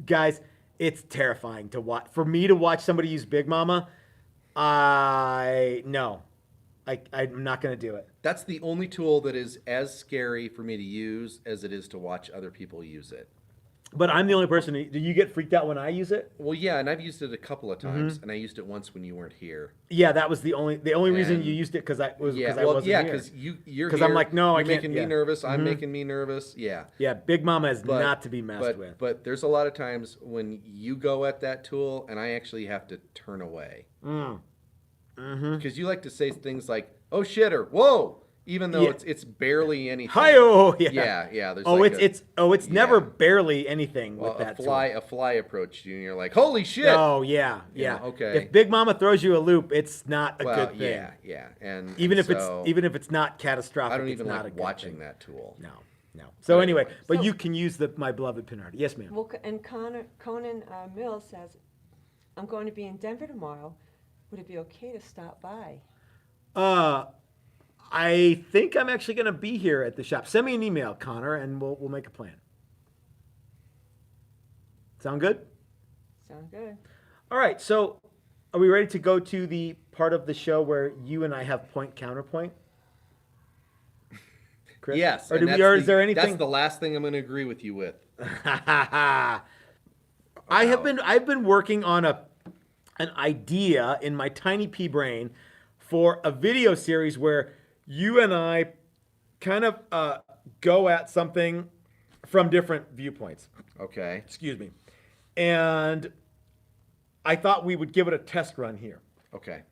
guys, it's terrifying to watch. For me to watch somebody use Big Mama, I'm not going to do it. That's the only tool that is as scary for me to use as it is to watch other people use it. But I'm the only person. Do you get freaked out when I use it? Well, yeah, and I've used it a couple of times, and I used it once when you weren't here. Yeah, that was the only reason you used it because I wasn't here. Because you're because here, I'm like, no, I you're can't. making me nervous. I'm making me nervous. Yeah. Yeah, Big Mama is not to be messed with. But there's a lot of times when you go at that tool, and I actually have to turn away. Because you like to say things like, "Oh shit," or "Whoa," even though it's barely anything. Hi-oh, yeah. There's it's never barely anything with that tool. A fly approached you, and you're like, "Holy shit!" Oh yeah. Okay. If Big Mama throws you a loop, it's not a good thing. Yeah, and even if it's not catastrophic, I don't even it's not like a good watching thing. that tool. No. So anyway, but you can use my beloved pin router. Yes, ma'am. Well, and Conan Mills says, I'm going to be in Denver tomorrow. Would it be okay to stop by? I think I'm actually going to be here at the shop. Send me an email, Connor, and we'll make a plan. Sound good? Sound good. All right. So, are we ready to go to the part of the show where you and I have point counterpoint? Chris? Yes. Or is there anything? That's the last thing I'm going to agree with you with. I've been working on an idea in my tiny pea brain for a video series where you and I kind of go at something from different viewpoints. Okay. Excuse me. And I thought we would give it a test run here. Okay.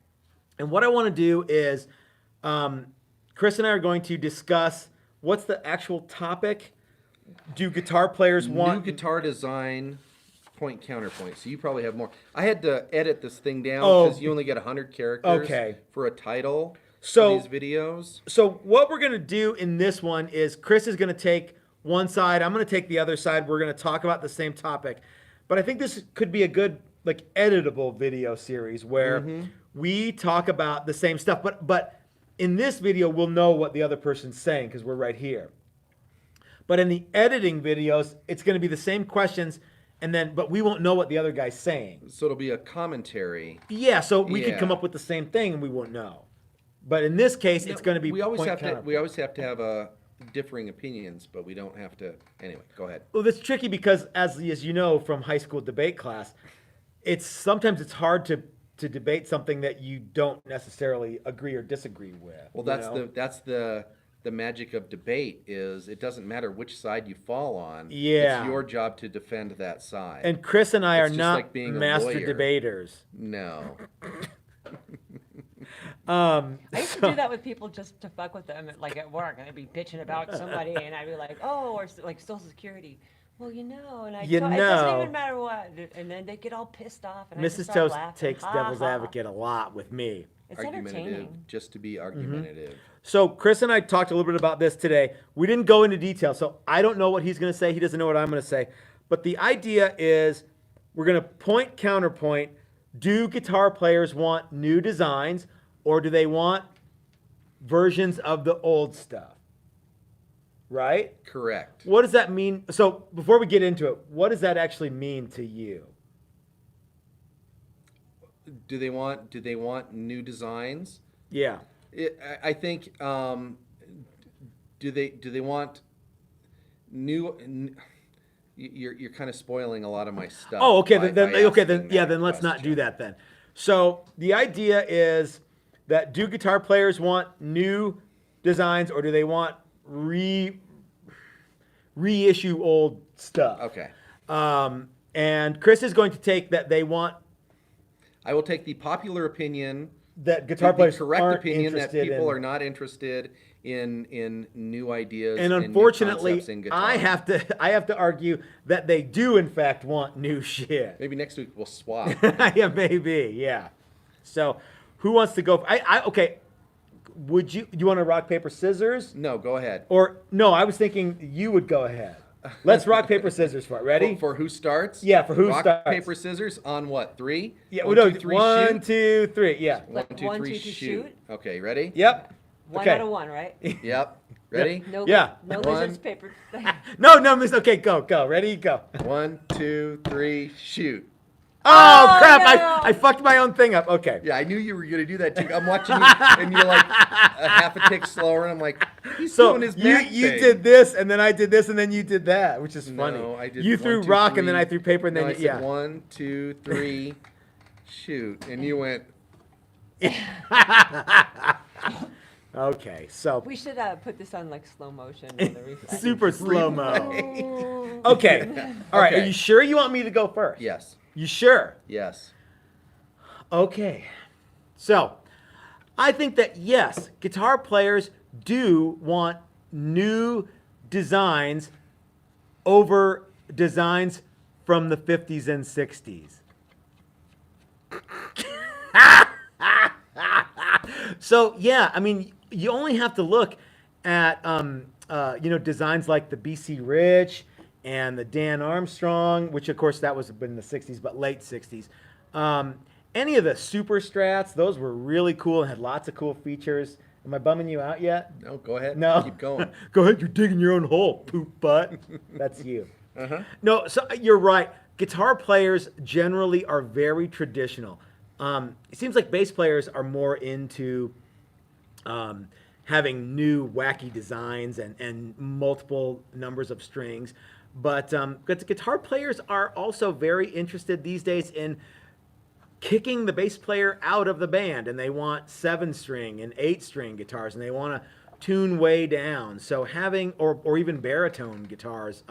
And what I want to do is Chris and I are going to discuss what's the actual topic. Do guitar players want... New guitar design, point counterpoint. So you probably have more. I had to edit this thing down because you only get 100 characters for a title for these videos. So what we're going to do in this one is Chris is going to take one side. I'm going to take the other side. We're going to talk about the same topic. But I think this could be a good editable video series where we talk about the same stuff. But in this video, we'll know what the other person's saying because we're right here. But in the editing videos, it's going to be the same questions, but we won't know what the other guy's saying. So it'll be a commentary. Yeah, so we could come up with the same thing and we won't know. But in this case, it's going to be we always have to have differing opinions, but we don't have to. Anyway, go ahead. Well, that's tricky because as you know from high school debate class, sometimes it's hard to debate something that you don't necessarily agree or disagree with. Well, that's the the magic of debate is it doesn't matter which side you fall on. Yeah. It's your job to defend that side. And Chris and I It's are just not like being a master lawyer. debaters. No. I used to do that with people just to fuck with them, like at work, and I'd be bitching about somebody, and I'd be like, "Oh," or like Social Security. Well, and You it doesn't know. even matter what, and then they get all pissed off, and I just Mrs. start Toast laughing. takes Ha, devil's ha. advocate a lot with me. It's Argumentative, entertaining. just to be argumentative. So Chris and I talked a little bit about this today. We didn't go into detail, so I don't know what he's going to say. He doesn't know what I'm going to say. But the idea is we're going to point counterpoint. Do guitar players want new designs, or do they want versions of the old stuff? Right? Correct. What does that mean? So before we get into it, what does that actually mean to you? Do they want new designs? Yeah. I think. Do they want new? You're kind of spoiling a lot of my stuff. Oh, okay. by Then asking let's not do question. that then. So the idea is that do guitar players want new designs, or do they want reissue old stuff? Okay. And Chris is going to take that they want I will take the popular opinion, that guitar the players correct aren't opinion that interested people in. are not interested in new ideas And new unfortunately, concepts in guitar. I have to argue that they do in fact want new shit. Maybe next week we'll swap. Yeah, maybe. Yeah. So, who wants to go? Okay. Would you? Do you want to rock paper scissors? No, go ahead. Or no? I was thinking you would go ahead. Let's rock paper scissors for it. Ready? For who starts? Yeah, for who Rock, starts. paper, scissors on what? 3? Yeah. One, No. two, three, 1, shoot. 2, 3. Yeah. One, Like two, one, three, two, three, shoot. shoot. Okay, ready? Yep. One Okay. out of one, right? Yep. Ready? No, Yeah. no One. lizards, paper. No. Miss. Okay. Go. Ready? Go. 1, 2, 3, shoot. Oh, crap! no. I fucked my own thing up. Okay. Yeah, I knew you were gonna do that too. I'm watching you, and you're like a half a tick slower, and I'm like, he's So doing his you back thing. did this, and then I did this, and then you did that, which is funny. No, I did You 1, threw 2, rock, 3. and then I threw paper, and then No, I you, said yeah. 1, 2, 3, shoot, and you went. Okay, so We should put this on like slow motion. With the replay. super slow mo. Ooh. Okay, all right. Okay. Are you sure you want me to go first? Yes. You sure? Yes. Okay. So, I think that yes, guitar players do want new designs over designs from the 50s and 60s. So, yeah, I mean, you only have to look at designs like the BC Rich and the Dan Armstrong, which of course that was in the 60s, but late 60s. Any of the Super Strats, those were really cool and had lots of cool features. Am I bumming you out yet? No, go ahead. No. Keep going. Go ahead, you're digging your own hole, poop butt. That's you. Uh-huh. No, so you're right. Guitar players generally are very traditional. It seems like bass players are more into having new wacky designs and multiple numbers of strings. But the guitar players are also very interested these days in kicking the bass player out of the band, and they want 7-string and 8-string guitars, and they want to tune way down. So having, or even baritone guitars,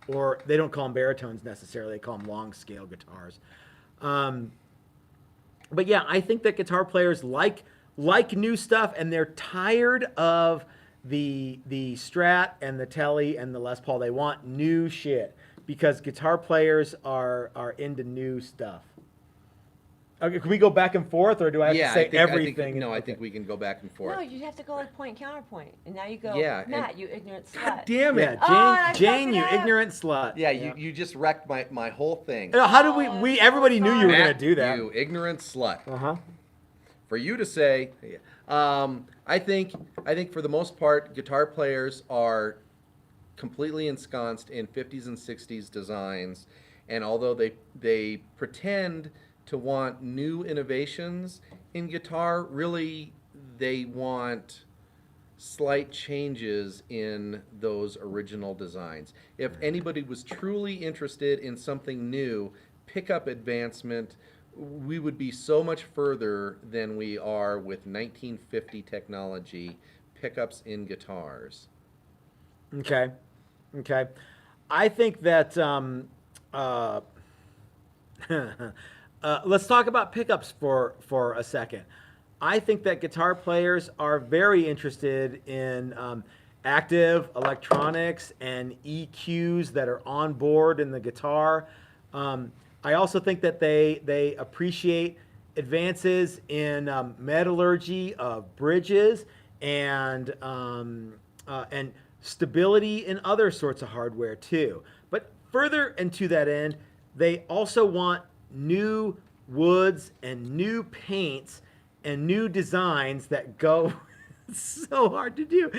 or they don't call them baritones necessarily, they call them long scale guitars. But yeah, I think that guitar players like new stuff, and they're tired of the Strat and the Tele and the Les Paul. They want new shit because guitar players are into new stuff. Okay, can we go back and forth, or do I have to say everything? I think we can go back and forth. No, you have to go like point counterpoint, and now you go. Yeah, Matt, you ignorant slut. God damn it. Yeah, Oh, Jane, I you fucked it up. ignorant slut. Yeah, you just wrecked my whole thing. How did we everybody knew you were Matt, gonna do that. You ignorant slut. Uh-huh. For you to say, I think for the most part, guitar players are completely ensconced in 50s and 60s designs, and although they pretend to want new innovations in guitar, really they want slight changes in those original designs. If anybody was truly interested in something new, pickup advancement, we would be so much further than we are with 1950 technology. pickups in guitars? Okay. I think that let's talk about pickups for a second. I think that guitar players are very interested in active electronics and EQs that are on board in the guitar. I also think that they appreciate advances in metallurgy of bridges and stability in other sorts of hardware too. But further and to that end, they also want new woods and new paints and new designs that go so hard to do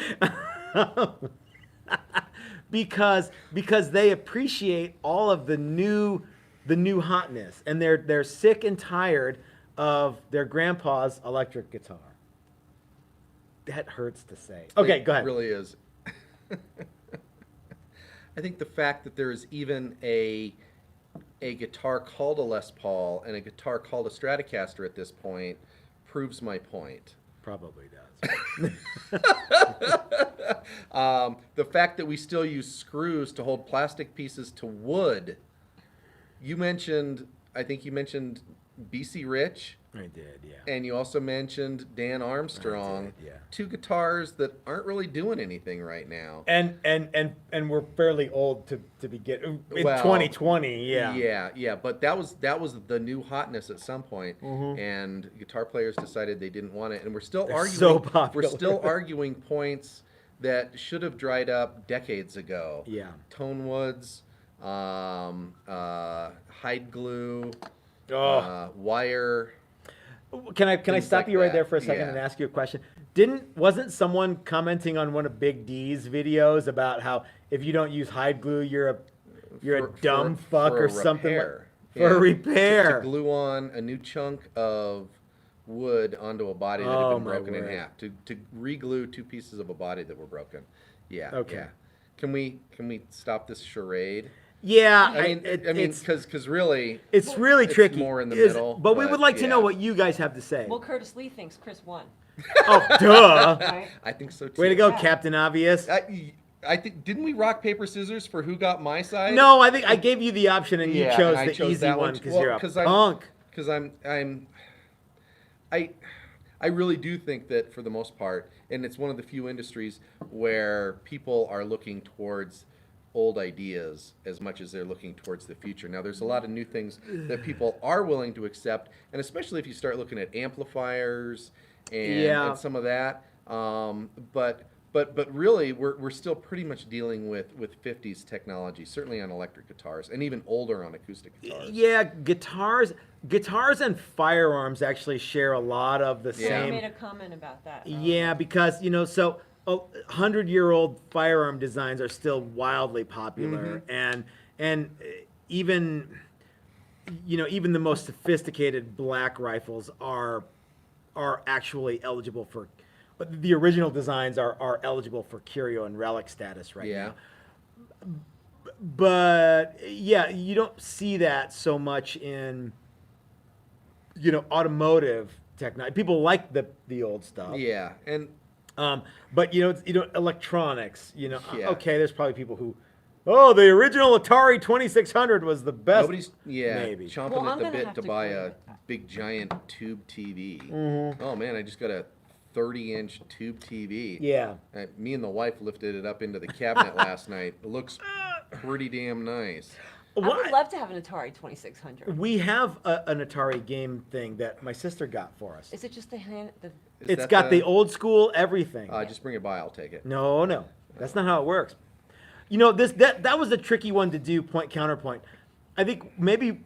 because they appreciate all of the new hotness, and they're sick and tired of their grandpa's electric guitar. That hurts to say. Okay, go ahead. It really is. I think the fact that there is even a guitar called a Les Paul and a guitar called a Stratocaster at this point proves my point. Probably does. The fact that we still use screws to hold plastic pieces to wood. I think you mentioned BC Rich. I did, yeah. And you also mentioned Dan Armstrong. I did, yeah. Two guitars that aren't really doing anything right now. And we're fairly old to begin in Well, 2020, yeah. Yeah. But that was the new hotness at some point, Mm-hmm. and guitar players decided they didn't want it, and we're still They're arguing. so popular. We're still arguing points that should have dried up decades ago. Yeah. Tone woods, hide glue, wire. Can I Things stop like you right that. there for a second Yeah. and ask you a question? Wasn't someone commenting on one of Big D's videos about how if you don't use hide glue, you're a dumb fuck for or a something repair. for a Yeah. repair? To glue on a new chunk of wood onto a body that had Oh, been my broken in word. half. To re-glue two pieces of a body that were broken. Yeah. Okay. Yeah. Can we stop this charade? Yeah, I mean, because really, it's really it's tricky. more in the middle, But we would but like to know yeah. what you guys have to say. Well, Curtis Lee thinks Chris won. Oh, duh! Right? I think so too. Way to go, Yeah. Captain Obvious. I think didn't we rock paper scissors for who got my side? No, I think I gave you the option and you Yeah, chose and I the chose easy that one too. because Well, you're a 'cause punk. Because I really do think that for the most part, and it's one of the few industries where people are looking towards old ideas as much as they're looking towards the future. Now, there's a lot of new things that people are willing to accept, and especially if you start looking at amplifiers and some of that. But really, we're still pretty much dealing with 50s technology, certainly on electric guitars, and even older on acoustic guitars. Yeah, guitars and firearms actually share a lot of the I same. made a comment about that. Yeah, because 100-year-old firearm designs are still wildly popular, and even the most sophisticated black rifles are actually eligible for. The original designs are eligible for curio and relic status right now. But yeah, you don't see that so much in automotive technology. People like the old stuff. Yeah, and But electronics. Yeah. Okay, there's probably people who, the original Atari 2600 was the best. nobody's maybe chomping Well, at I'm the gonna bit have to to buy agree a with that. big giant tube TV. Mm-hmm. Oh man, I just got a 30-inch tube TV. Yeah. Me and the wife lifted it up into the cabinet last night. It looks pretty damn nice. I would love to have an Atari 2600. We have an Atari game thing that my sister got for us. Is it just the hand? Is It's that got the old school everything. Just bring it by. I'll take it. No, that's not how it works. That was a tricky one to do. Point counterpoint. I think maybe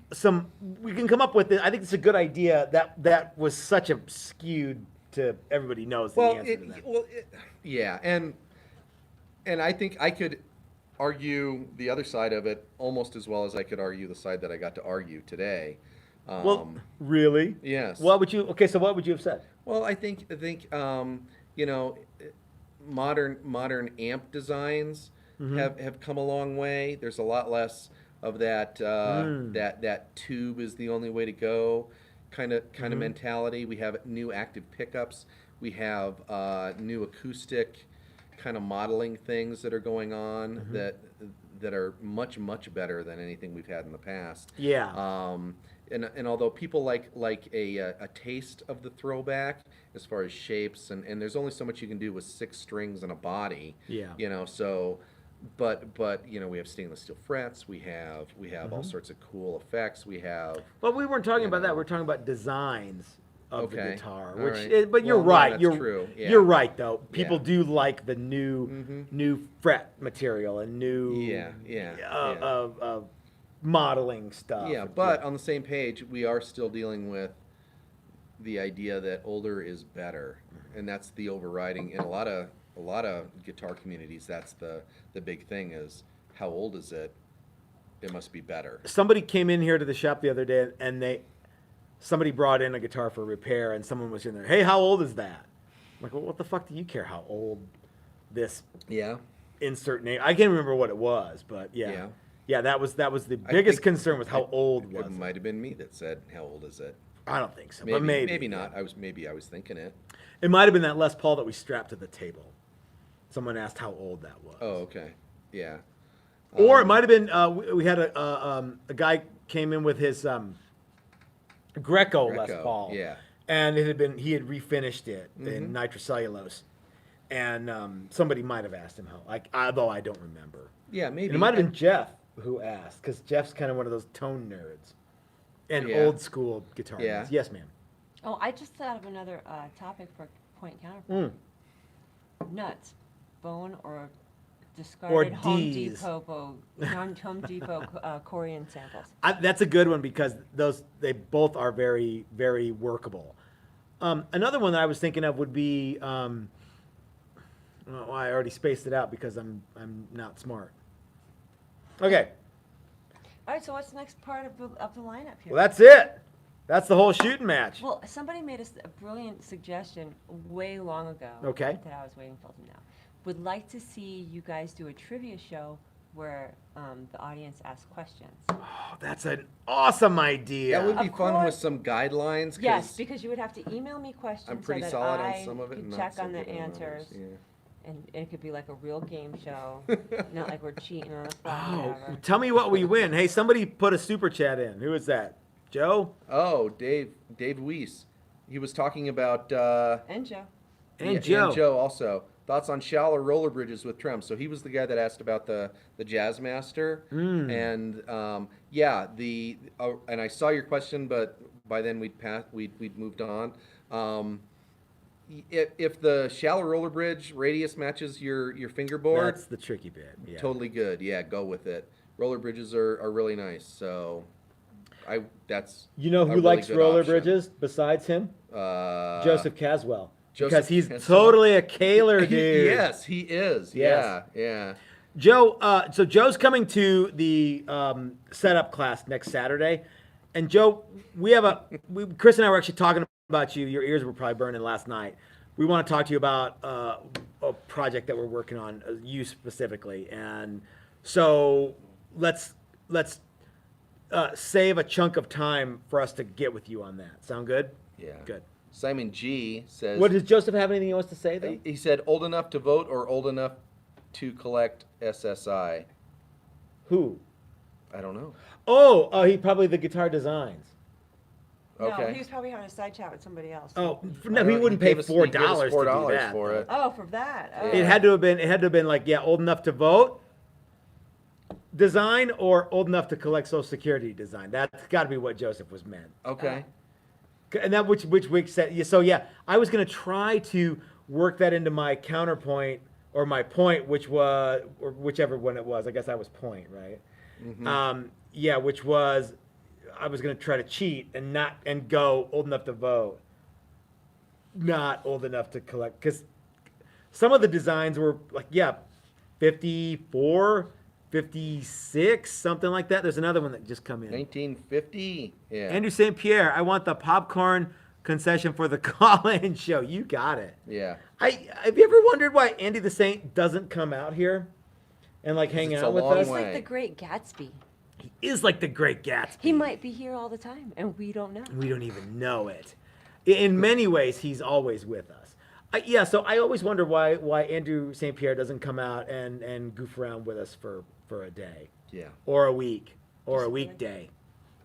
we can come up with it. I think it's a good idea. That was such a skewed to everybody knows the answer to that. Yeah, and I think I could argue the other side of it almost as well as I could argue the side that I got to argue today. Well, really? Yes. What would you? Okay, so what would you have said? Well, I think modern amp designs have come a long way. There's a lot less of that that tube is the only way to go. kind of mentality. We have new active pickups. We have new acoustic kind of modeling things that are going on that are much better than anything we've had in the past. Yeah. And although people like a taste of the throwback as far as shapes, and there's only so much you can do with 6 strings and a body. Yeah. You know, so but you know, we have stainless steel frets, we have all sorts of cool effects. We have But we weren't talking about that. We're talking about designs of the Okay. guitar. All Which right. is, but you're Well, yeah, right. that's You're true. Yeah. you're right though. People Yeah. do like the new fret material and new modeling stuff. Yeah, but on the same page, we are still dealing with the idea that older is better, and that's the overriding in a lot of guitar communities. That's the big thing is how old is it? It must be better. Somebody came in here to the shop the other day and somebody brought in a guitar for repair and someone was in there, hey, how old is that? I'm like, well, what the fuck do you care how old this Yeah. insert name? I can't remember what it was, but yeah. Yeah, that was the I biggest think concern was how old was It might have been me that said, "How old is it?" I don't think so, Maybe, but maybe not. I was thinking it. It might have been that Les Paul that we strapped to the table. Someone asked how old that was. Oh, okay. Yeah. Or it might have been we had a guy came in with his Greco Les Paul. yeah. And he had refinished it in nitrocellulose. And somebody might have asked him although I don't remember. Yeah, maybe. And it might have been Jeff who asked, because Jeff's kind of one of those tone nerds and Yeah. old school guitar Yeah. nerds. Yes, ma'am. Oh, I just thought of another topic for point counterpoint. Nuts, bone or discarded Home D's. Depot, Home Depot Corian samples. That's a good one because they both are very, very workable. Another one that I was thinking of would be, well, I already spaced it out because I'm not smart. Okay, All right, so what's the next part of the lineup here? well that's it. That's the whole shooting match. Well, somebody made us a brilliant suggestion way long ago. Okay. That I was waiting till now. Would like to see you guys do a trivia show where the audience asks questions. Oh, that's an awesome idea. That would be Of fun with course. some guidelines. 'Cause Yes, because you would have to email me questions I'm pretty so that solid I on some of it. could And not check so on the good on others, answers. yeah. And it could be like a real game show, not like we're cheating on the fly or Oh, whatever. tell me what we win. Hey, somebody put a super chat in. Who is that? Joe? Oh, Dave Weiss. He was talking about And Joe. And yeah, Joe. And Joe also. Thoughts on shallow roller bridges with trem. So he was the guy that asked about the Jazzmaster. And yeah, and I saw your question, but by then we'd moved on. If the shallow roller bridge radius matches your fingerboard, That's the tricky bit. Yeah. totally good. Yeah, go with it. Roller bridges are really nice. So that's You know a who really likes good roller option. bridges besides him? Joseph Caswell. Joseph Because he's Caswell. totally a Kaler dude. Yes, he is. Yes. Yeah. Joe, so Joe's coming to the setup class next Saturday. And Joe, Chris and I were actually talking about you. Your ears were probably burning last night. We want to talk to you about a project that we're working on, you specifically. And so let's save a chunk of time for us to get with you on that. Sound good? Yeah. Good. Simon G says, What does Joseph have anything he wants to say though? he said, old enough to vote or old enough to collect SSI? Who? I don't know. Oh, he probably the guitar designs. No, Okay. he was probably having a side chat with somebody else. Oh I no, don't he know, wouldn't he pay gave us- $4 he gave us to do $4 that. for it. Oh, for that. Oh. It had to have been like, yeah, old enough to vote design or old enough to collect Social Security design. That's got to be what Joseph was meant. Okay. And that which week said, yeah, so yeah, I was gonna try to work that into my counterpoint or my point, which was or whichever one it was. I guess I was point, right? Yeah, which was I was gonna try to cheat and go old enough to vote, not old enough to collect, because some of the designs were like 54, 56, something like that. There's another one that just come in. 1950. Yeah. Andrew St. Pierre, I want the popcorn concession for the call-in show. You got it. Yeah. Have you ever wondered why Andy the Saint doesn't come out here and like hang It's a out with long us? It's way. like the Great Gatsby. He is like the Great Gatsby. He might be here all the time, and we don't know. We don't even know it. In many ways, he's always with us. So I always wonder why Andrew St. Pierre doesn't come out and goof around with us for a day. Yeah. Or a week. Or a Just weekday.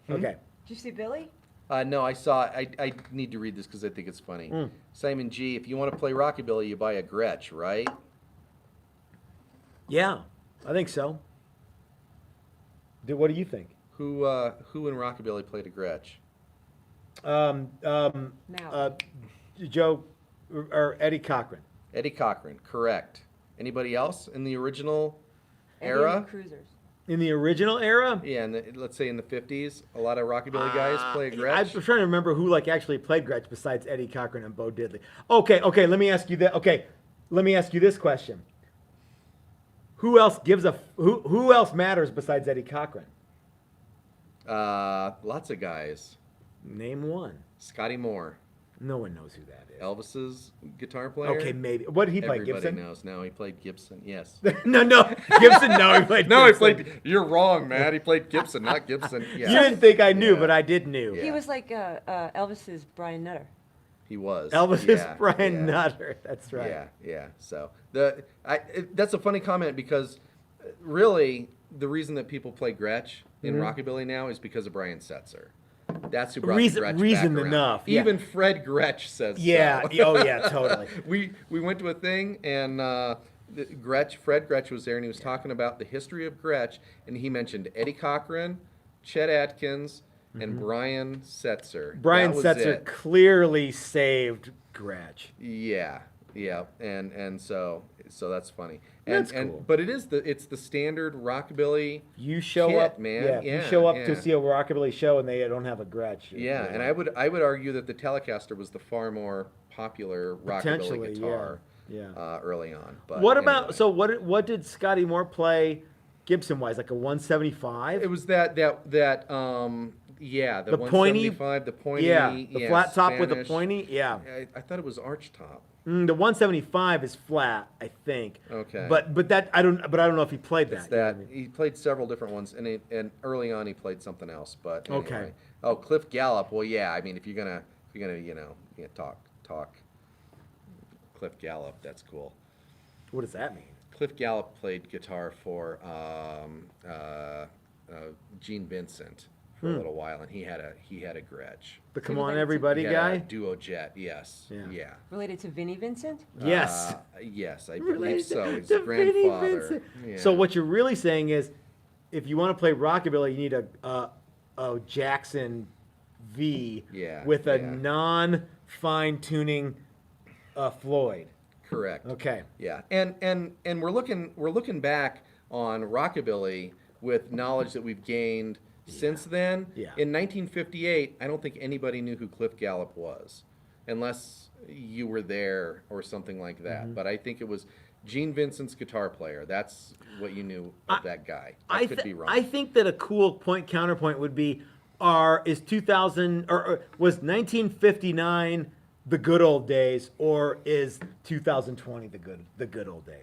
Hmm? Okay. Did you see Billy? No, I saw. I need to read this because I think it's funny. Simon G. If you want to play rockabilly, you buy a Gretsch, right? Yeah, I think so. What do you think? Who in rockabilly played a Gretsch? Now. Joe or Eddie Cochran. Eddie Cochran, correct. Anybody else in the original Eddie and era? the Cruisers. In the original era? Yeah, let's say in the 50s, a lot of rockabilly guys play a I'm Gretsch. trying to remember who actually played Gretsch besides Eddie Cochran and Bo Diddley. Okay, let me ask you that. Okay, let me ask you this question. Who else who else matters besides Eddie Cochran? Lots of guys. Name one. Scotty Moore, No one knows who that is. Elvis's guitar player. Okay, maybe. What did he play? Everybody Gibson? knows. No, he played Gibson. Yes. no, Gibson. No, he played. No, he Gibson. played. You're wrong, Matt. He played Gibson, not Gibson. Yeah. You didn't think I knew, Yeah. but I did knew. Yeah. He was like Elvis's Brian Nutter. He was. Elvis Yeah, is Brian yeah. Nutter. That's right. Yeah, yeah. So that's a funny comment because really the reason that people play Gretsch in rockabilly now is because of Brian Setzer. That's who brought Reason- Gretsch reason back around. enough, yeah. Even Fred Gretsch says Yeah. so. Oh, yeah. Totally. We went to a thing and Fred Gretsch was there and he was talking about the history of Gretsch and he mentioned Eddie Cochran, Chet Atkins, and Brian Setzer. Brian That was Setzer it. clearly saved Gretsch. Yeah, and so that's funny. That's cool. But it's the standard rockabilly. You show Kit, up, man. You Yeah, show up yeah. to see a rockabilly show, and they don't have a Gretsch. Yeah, and I would argue that the Telecaster was the far more popular Potentially, rockabilly guitar. yeah. Early on. But What anyway. about what did Scotty Moore play Gibson wise? Like a 175? It was that the The pointy? 175, the pointy, the flat top with the Spanish. pointy. Yeah. I thought it was arch top. The 175 is flat, I think. Okay. But that I don't know if he played that. It's you know that what I mean? he played several different ones, and early on he played something else. But anyway. Okay. Oh, Cliff Gallup. Well, yeah. I mean, if you're gonna talk Cliff Gallup, that's cool. What does that mean? Cliff Gallup played guitar for Gene Vincent for a little while, and he had a Gretsch. The Come Who On did that? Everybody He had guy? a Duo Jet. Yes. Yeah. Yeah. Related to Vinnie Vincent? Yes. Yes, I Related believe so. He's to a Vinnie grandfather. Vincent. Yeah. So what you're really saying is, if you want to play rockabilly, you need a Jackson V Yeah, with a yeah. non-fine tuning Floyd. Correct. Okay. Yeah, and we're looking back on rockabilly with knowledge that we've gained since then. Yeah. In 1958, I don't think anybody knew who Cliff Gallup was, unless you were there or something like that. Mm-hmm. But I think it was Gene Vincent's guitar player. That's what you knew of that guy. I could be wrong. I think that a cool point counterpoint would be, is 2000 or was 1959 the good old days, or is 2020 the good old days?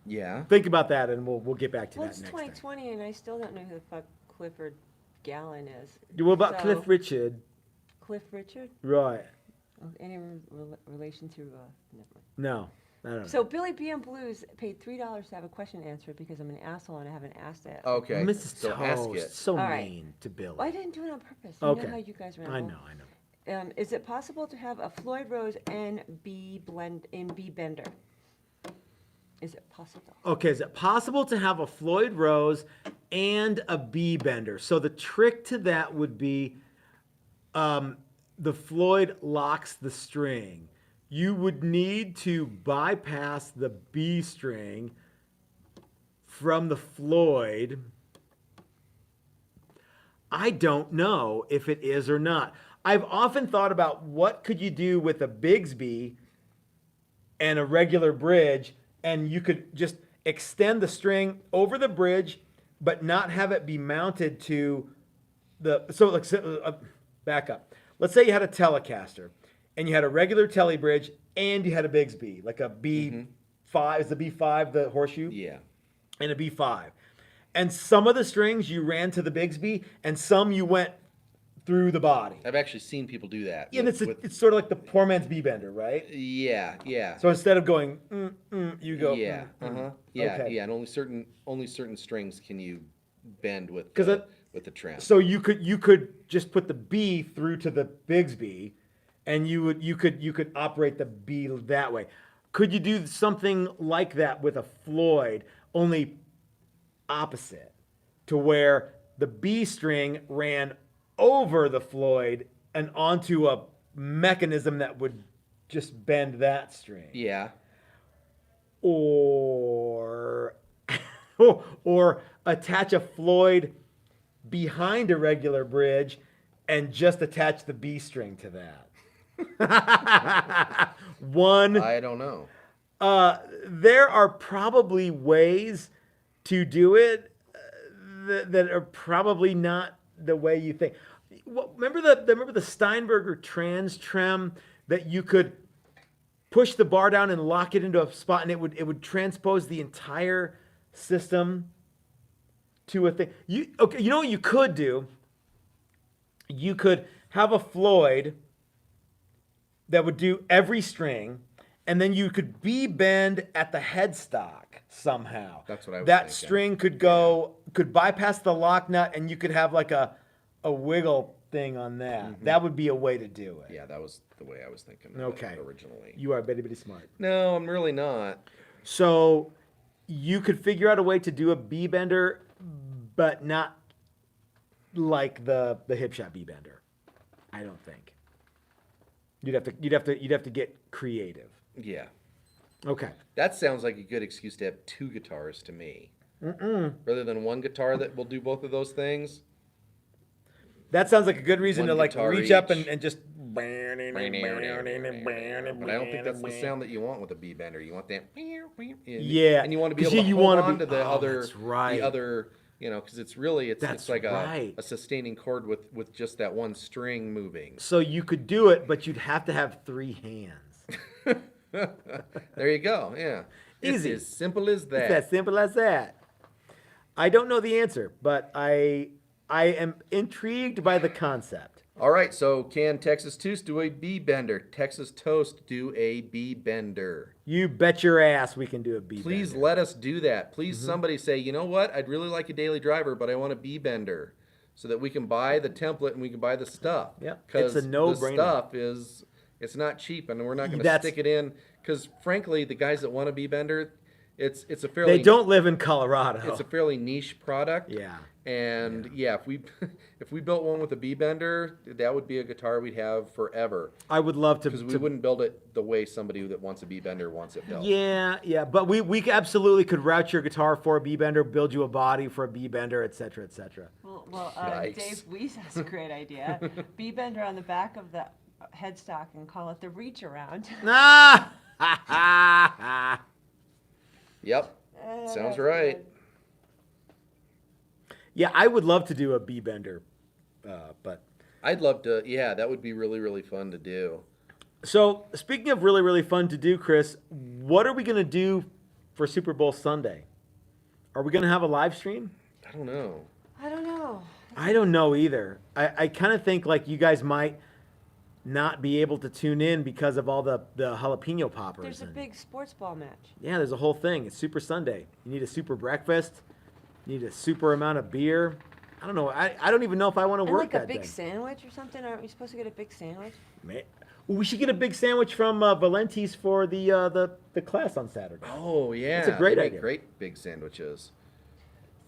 Yeah. Think about that, and we'll get back to Well, that it's next 2020, and I still don't know who the fuck Clifford Gallen is. time. What about So- Cliff Richard? Cliff Richard? Right. Any relation to? Never mind. No, I don't know. So Billy B and Blues paid $3 to have a question answered because I'm an asshole and I haven't asked it. Okay. Mrs. So ask Toast, it. so All right. mean to Billy. Well, I didn't do it on purpose. You Okay. know how you guys ramble. I know. Is it possible to have a Floyd Rose and B blend in B bender? Is it possible? Okay, is it possible to have a Floyd Rose and a B bender? So the trick to that would be the Floyd locks the string. You would need to bypass the B string from the Floyd. I don't know if it is or not. I've often thought about what could you do with a Bigsby and a regular bridge, and you could just extend the string over the bridge, but not have it be mounted to the. Back up. Let's say you had a Telecaster, and you had a regular Tele bridge, and you had a Bigsby, like a B5. Is the B5 the horseshoe? Yeah. And a B5. And some of the strings you ran to the Bigsby, and some you went through the body. I've actually seen people do that. And with- it's sort of like the poor man's B bender, right? yeah. So instead of going, you go, Yeah, yeah, Okay. yeah, and only certain strings can you bend with 'Cause with the trim. So you could just put the B through to the Bigsby, and you could operate the B that way. Could you do something like that with a Floyd, only opposite, to where the B string ran over the Floyd and onto a mechanism that would just bend that string? Yeah, Or or attach a Floyd behind a regular bridge and just attach the B string to that. One, I don't know. there are probably ways to do it that are probably not the way you think. Remember the Steinberger trans trim that you could push the bar down and lock it into a spot, and it would transpose the entire system to a thing. You know what you could do? You could have a Floyd that would do every string, and then you could B-bend at the headstock somehow. That's what I was That thinking. string could bypass the lock nut, and you could have like a wiggle thing on that. Mm-hmm. That would be a way to do it. Yeah, that was the way I was thinking of Okay. it originally. You are bitty smart. No, I'm really not. So you could figure out a way to do a B bender, but not like the hip shot B bender. I don't think. You'd have to get creative. Yeah, Okay. that sounds like a good excuse to have two guitars to me. Rather than one guitar that will do both of those things. That sounds like a good reason One to like guitar reach up each. and just. But I don't think that's the sound that you want with a B bender. You want that. Yeah, And you want to be 'cause able to you hold wanna on be- to the oh, other, that's right. the other, because it's really it's That's like right. a sustaining chord with just that one string moving. So you could do it, but you'd have to have three hands. There you go. Yeah. Easy. It's as simple as that. It's that simple as that. I don't know the answer, but I am intrigued by the concept. All right. So can Texas Toast do a B bender? Texas Toast do a B bender? You bet your ass we can do a B. Please bender. let us do that. Please Mm-hmm. somebody say, you know what? I'd really like a daily driver, but I want a B bender, so that we can buy the template and we can buy the stuff. Yep, Because it's a no-brainer. the stuff it's not cheap, and we're not going to That's- stick it in. Because frankly, the guys that want a B bender, it's a fairly They don't live in Colorado. it's a fairly niche product. Yeah. And yeah, if we built one with a B bender, that would be a guitar we'd have forever. I would love to. Because we wouldn't build it the way somebody that wants a B bender wants it built. Yeah, but we absolutely could route your guitar for a B bender, build you a body for a B bender, et cetera, et cetera. Well, Yikes. Dave Weiss has a great idea. B bender on the back of the headstock and call it the reach around. Ah! Yep. Sounds right. Yeah, I would love to do a B bender, but I'd love to. Yeah, that would be really, really fun to do. so speaking of really, really fun to do, Chris, what are we gonna do for Super Bowl Sunday? Are we gonna have a live stream? I don't know. I don't know. I don't know either. I kind of think like you guys might not be able to tune in because of all the jalapeno poppers. There's a and- big sports ball match. Yeah, there's a whole thing. It's Super Sunday. You need a super breakfast. You need a super amount of beer. I don't know. I don't even know if I want to And work like a that big day. sandwich or something? Aren't we supposed to get a big sandwich? Man. Well, we should get a big sandwich from Valenti's for the class on Saturday. Oh yeah, It's a great they make idea. great big sandwiches.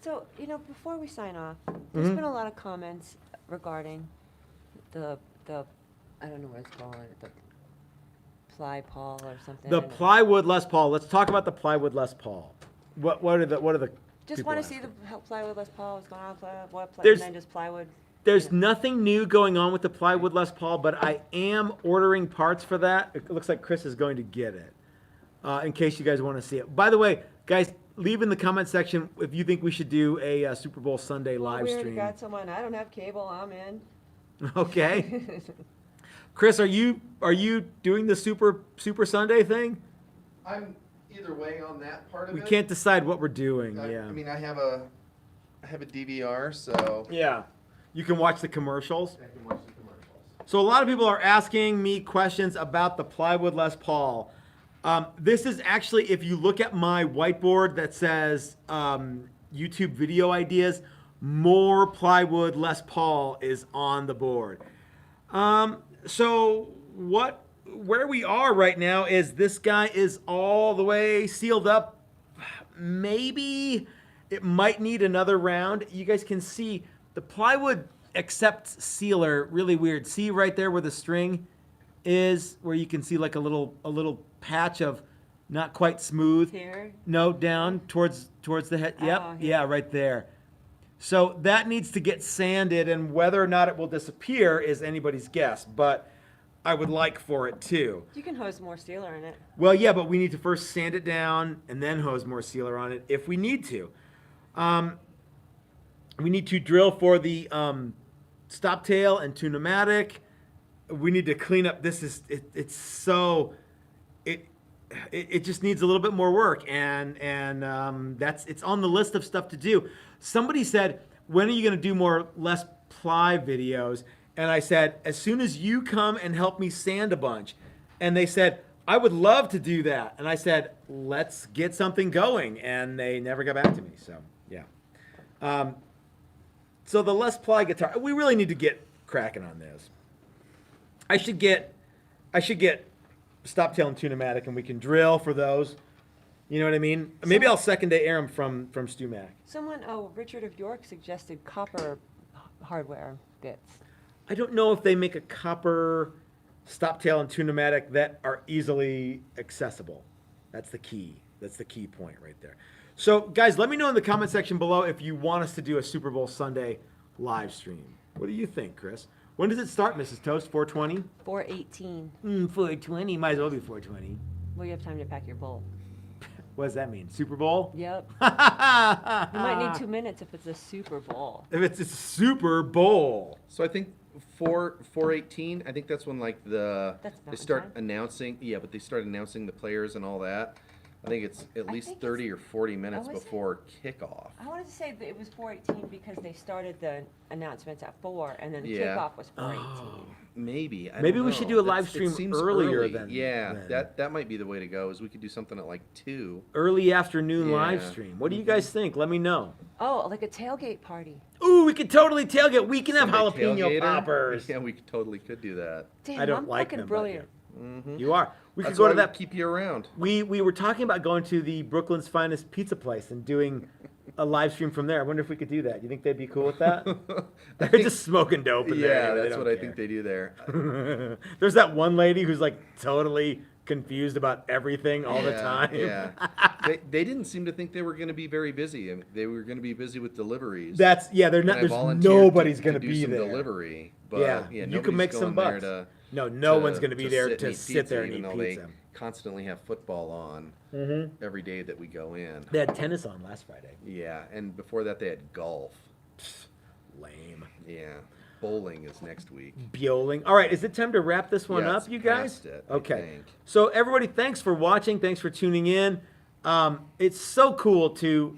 So, before we sign off, there's been a lot of comments regarding the I don't know what it's called, the Ply Paul or something. The Plywood Les Paul. Let's talk about the Plywood Les Paul. What are the Just people want to see asking? how Plywood Les Paul, what's going on, There's- and then just plywood. There's nothing new going on with the Plywood Les Paul, but I am ordering parts for that. It looks like Chris is going to get it, in case you guys want to see it. By the way, guys, leave in the comment section if you think we should do a Super Bowl Sunday live We already stream. got someone, I don't have cable, I'm in. Okay. Chris, are you doing the Super Sunday thing? I'm either way on that part of We can't decide what we're doing. Yeah. I have a I have a DVR, so Yeah. You can watch the commercials. I can watch the commercials. So a lot of people are asking me questions about the Plywood Les Paul. This is actually, if you look at my whiteboard that says YouTube video ideas, more Plywood Les Paul is on the board. So where we are right now is this guy is all the way sealed up. Maybe it might need another round. You guys can see the plywood accepts sealer really weird. See right there where the string is, where you can see like a little patch of not quite smooth. Here? No, down towards the head. Yep. Oh, Yeah, right there. So that needs to get sanded, and whether or not it will disappear is anybody's guess, but I would like for it to. You can hose more sealer in it. Well, yeah, but we need to first sand it down and then hose more sealer on it if we need to. We need to drill for the stop tail and tune-o-matic. We need to clean up. It's so it just needs a little bit more work, and it's on the list of stuff to do. Somebody said, when are you going to do more Les Ply videos? And I said, as soon as you come and help me sand a bunch. And they said, I would love to do that. And I said, let's get something going. And they never got back to me. So, yeah. So the Les Ply guitar, we really need to get cracking on this. I should get stop tail and tune-o-matic, and we can drill for those. You know what I mean? Maybe I'll second day air them from Stu Mac. Someone, Richard of York suggested copper hardware bits. I don't know if they make a copper stop tail and tune-o-matic that are easily accessible. That's the key. That's the key point right there. So, guys, let me know in the comment section below if you want us to do a Super Bowl Sunday live stream. What do you think, Chris? When does it start, Mrs. Toast? 4:20? 418. 4:20. Might as well be 4:20. Well, you have time to pack your bowl. What does that mean? Super Bowl? Yep. You might need 2 minutes if it's a Super Bowl. If it's a Super Bowl. So I think 418. I think that's when like That's they Mountain start Time. announcing. Yeah, but they start announcing the players and all that. I think it's at I least think 30 or 40 minutes was it? before kickoff. I wanted to say that it was 418 because they started the announcements at 4, and then the Yeah. kickoff was 418. Maybe. I Maybe don't we know. should do a It live stream seems earlier early. than- Yeah, than- that might be the way to go. Is we could do something at like 2. Early afternoon live Yeah. stream. What do you guys think? Let me know. Oh, like a tailgate party. Ooh, we could totally tailgate. We can have Sunday jalapeno tailgater? poppers. Yeah, we totally could do that. Damn, I don't I'm like fucking them, but brilliant. You are. We could That's go why to we that. keep you around. We were talking about going to the Brooklyn's Finest Pizza Place and doing a live stream from there. I wonder if we could do that. You think they'd be cool with that? They're just smoking dope in there. Yeah, They that's don't what I care. think they do there. There's that one lady who's like totally confused about everything all the Yeah, time. Yeah. they didn't seem to think they were going to be very busy. I mean, they were going to be busy with deliveries. They're And not. I There's volunteered nobody's to going to do be some there. delivery. But Yeah, yeah, you can make nobody's some going there bucks. to- No to- one's going to be there sit to and eat sit there pizza, and eat even though pizza. They constantly have football on every day that we go in. They had tennis on last Friday. Yeah, and before that they had golf. Lame. Yeah, bowling is next week. Bowling. All right, is it time to wrap this one Yeah, up, it's you guys? past it, I Okay. think. So everybody, thanks for watching. Thanks for tuning in. It's so cool to,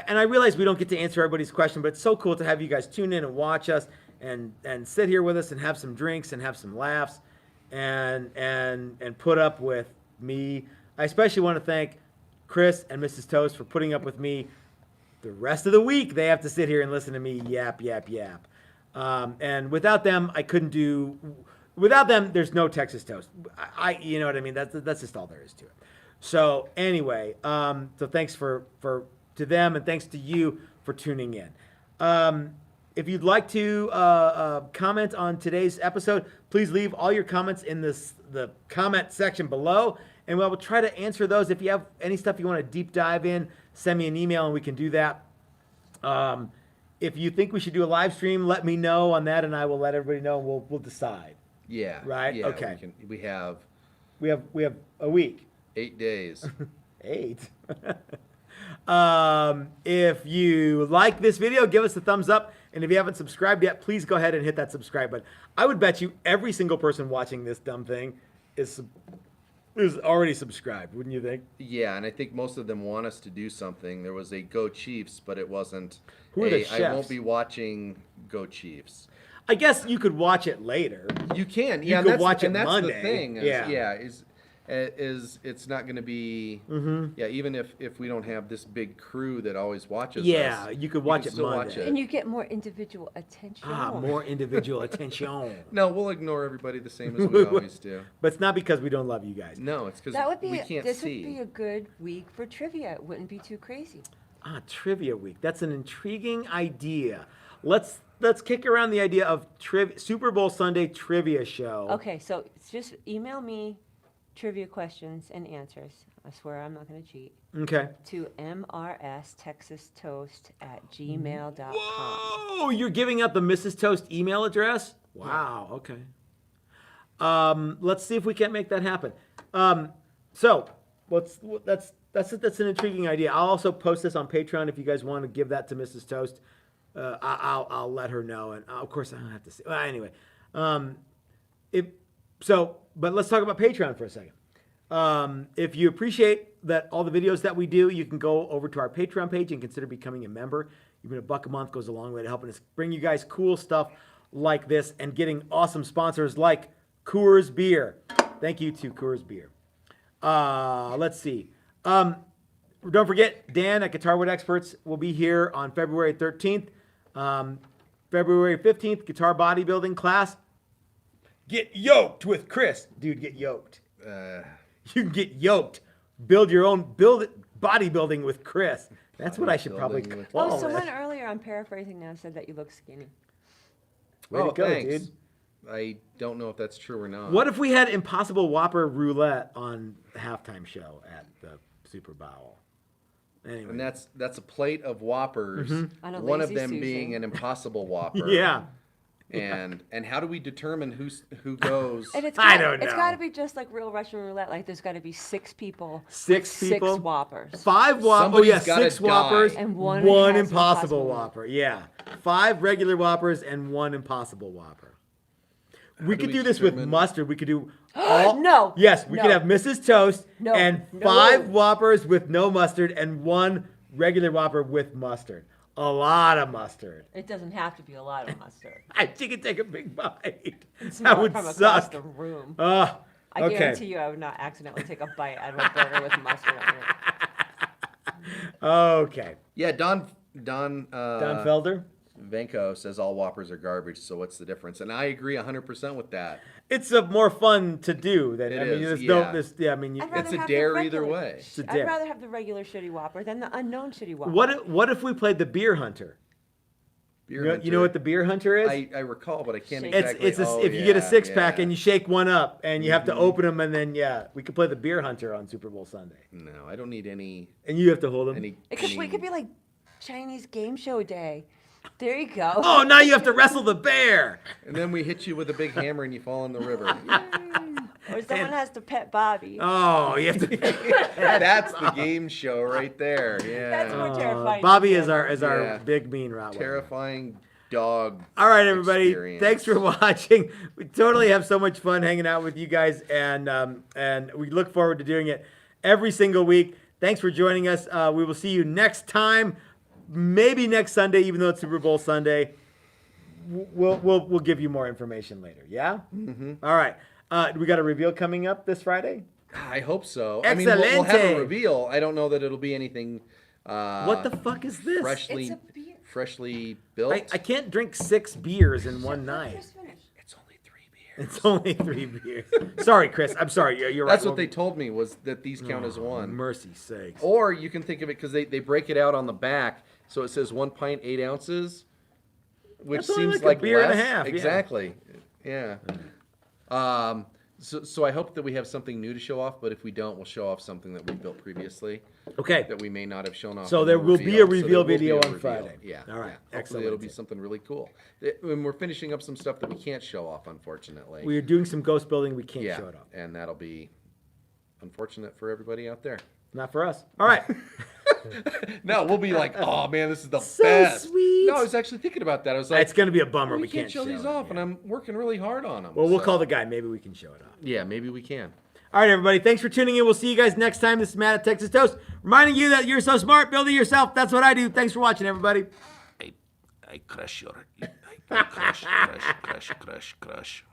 and I realize we don't get to answer everybody's question, but it's so cool to have you guys tune in and watch us and sit here with us and have some drinks and have some laughs and put up with me. I especially want to thank Chris and Mrs. Toast for putting up with me the rest of the week. They have to sit here and listen to me yap. And without them, I couldn't do. Without them, there's no Texas Toast. You know what I mean. That's just all there is to it. So anyway, so thanks to them, and thanks to you for tuning in. If you'd like to comment on today's episode, please leave all your comments in the comment section below, and we'll try to answer those. If you have any stuff you want to deep dive in, send me an email, and we can do that. If you think we should do a live stream, let me know on that, and I will let everybody know, and we'll decide. Yeah. Right? Yeah, Okay. We have We have a week. 8 days. 8. If you like this video, give us a thumbs up. And if you haven't subscribed yet, please go ahead and hit that subscribe button. I would bet you every single person watching this dumb thing is is already subscribed, wouldn't you think? Yeah, and I think most of them want us to do something. There was a Go Chiefs, but it wasn't. Who are the I chefs? won't be watching Go Chiefs. I guess you could watch it later. You can, You yeah. could and that's, watch it and that's Monday. the thing. Yeah. Is it's not going to be. Yeah, even if we don't have this big crew that always watches Yeah, us, you could watch can it still Monday. watch it. And you get more individual attention. More individual attention. No, we'll ignore everybody the same as we always do. But it's not because we don't love you guys. No, it's because That would be we can't this see. would be a good week for trivia. It wouldn't be too crazy. Trivia week. That's an intriguing idea. Let's kick around the idea of Super Bowl Sunday trivia show. Okay, so just email me trivia questions and answers. I swear I'm not going to cheat. Okay. To mrstexastoast@gmail.com. Whoa! You're giving out the Mrs. Toast email address? Wow. Okay. Let's see if we can't make that happen. So that's an intriguing idea. I'll also post this on Patreon if you guys want to give that to Mrs. Toast. I'll let her know, and of course I don't have to say. Well, anyway, but let's talk about Patreon for a second. If you appreciate that all the videos that we do, you can go over to our Patreon page and consider becoming a member. Even $1 a month goes a long way to helping us bring you guys cool stuff like this and getting awesome sponsors like Coors Beer. Thank you to Coors Beer. Let's see. Don't forget, Dan at Guitar Wood Experts will be here on February 13th. February 15th, guitar bodybuilding class. Get yoked with Chris. Dude, get yoked. You can get yoked. Build bodybuilding with Chris. That's what I should probably Bodybuilding with- call Oh, it. someone earlier, I'm paraphrasing now, said that you look skinny. Way to go, thanks. dude. I don't know if that's true or not. What if we had Impossible Whopper Roulette on the halftime show at the Super Bowl? Anyway. And that's a plate of Whoppers. On a One of Lazy them Susan. being an Impossible Whopper. Yeah. And how do we determine who goes? And it's I got, don't It's know. got to be just like real Russian roulette. Like there's got to be 6 people. Six with people? 6 Whoppers. 5 Whoppers. Oh, Somebody's yeah, gotta 6 Whoppers. die. And one one has Impossible Impossible Whopper. Yeah. 5 regular Whoppers and 1 Impossible Whopper. We do could we do this with determine- mustard. We could do all. No. Yes, we No. could have Mrs. Toast No. and No. 5 Whoppers with no mustard and 1 regular Whopper with mustard. A lot of mustard. It doesn't have to be a lot of mustard. She could take a big bite. It's That not would from across suck. the room. I I guarantee you I would not accidentally take a bite out of a burger with mustard on it. Okay. Yeah, Don Don Felder. Venko says all Whoppers are garbage. So what's the difference? And I agree 100% with that. It's more fun to do than It I mean. is, There's yeah. I mean, I'd rather It's a have the dare either regular- way. a dare. I'd rather have the regular shitty Whopper than the unknown shitty Whopper. what if we played the Beer Hunter? Beer You know what the Beer Hunter is? I recall, but I can't Shake. exactly. If you yeah, get a 6-pack yeah. and you shake one up and you have to open them and then we could play the Beer Hunter on Super Bowl Sunday No, I don't need any. and you have to hold them. Any. It could be like Chinese game show day. There you go. Oh, now you have to wrestle the bear. And then we hit you with a big hammer and you fall in the river. Or someone has to pet Bobby. Oh, you have to. That's the game show right there. That's Yeah. more terrifying. Bobby than is our Yeah. big mean Rottweiler. Terrifying dog. All right, everybody. experience. Thanks for watching. We totally have so much fun hanging out with you guys, and we look forward to doing it every single week. Thanks for joining us. We will see you next time, maybe next Sunday, even though it's Super Bowl Sunday. We'll give you more information later. Yeah. Mm-hmm. All right. We got a reveal coming up this Friday. I hope so. I mean, we'll have Excelente. a reveal. I don't know that it'll be anything. What the fuck is this? Freshly, It's a beer. freshly built. I can't drink 6 beers in one night. Just finish. It's only 3 beers. It's only 3 beers. Sorry, Chris. I'm sorry. You're right. That's what they told me was that these count as one. Mercy sakes. Or you can think of it because they break it out on the back, so it says 1 pint 8 ounces, which That's only seems like a like beer and a less. half, yeah. Exactly. Yeah. So I hope that we have something new to show off, but if we don't, we'll show off something that we built previously Okay. that we may not have shown off. So in there the will be a So reveal there will be video a on reveal. Friday. Yeah. All right. Yeah. Hopefully it'll be Excellent. something really cool. And we're finishing up some stuff that we can't show off, unfortunately. We're doing some ghost building. We can't yeah. show it off. And that'll be unfortunate for everybody out there. Not for us. All right. No, we'll be like, oh man, this is the So best. sweet. No, I was actually thinking about that. I was like, It's going to be a bummer. we We can't show these it, off, yeah. and I'm working really hard on them. Well, we'll call the guy. Maybe we can show it off. Yeah, maybe we can. All right, everybody. Thanks for tuning in. We'll see you guys next time. This is Matt at Texas Toast, reminding you that you're so smart. Build it yourself. That's what I do. Thanks for watching, everybody. I crush your. I crush.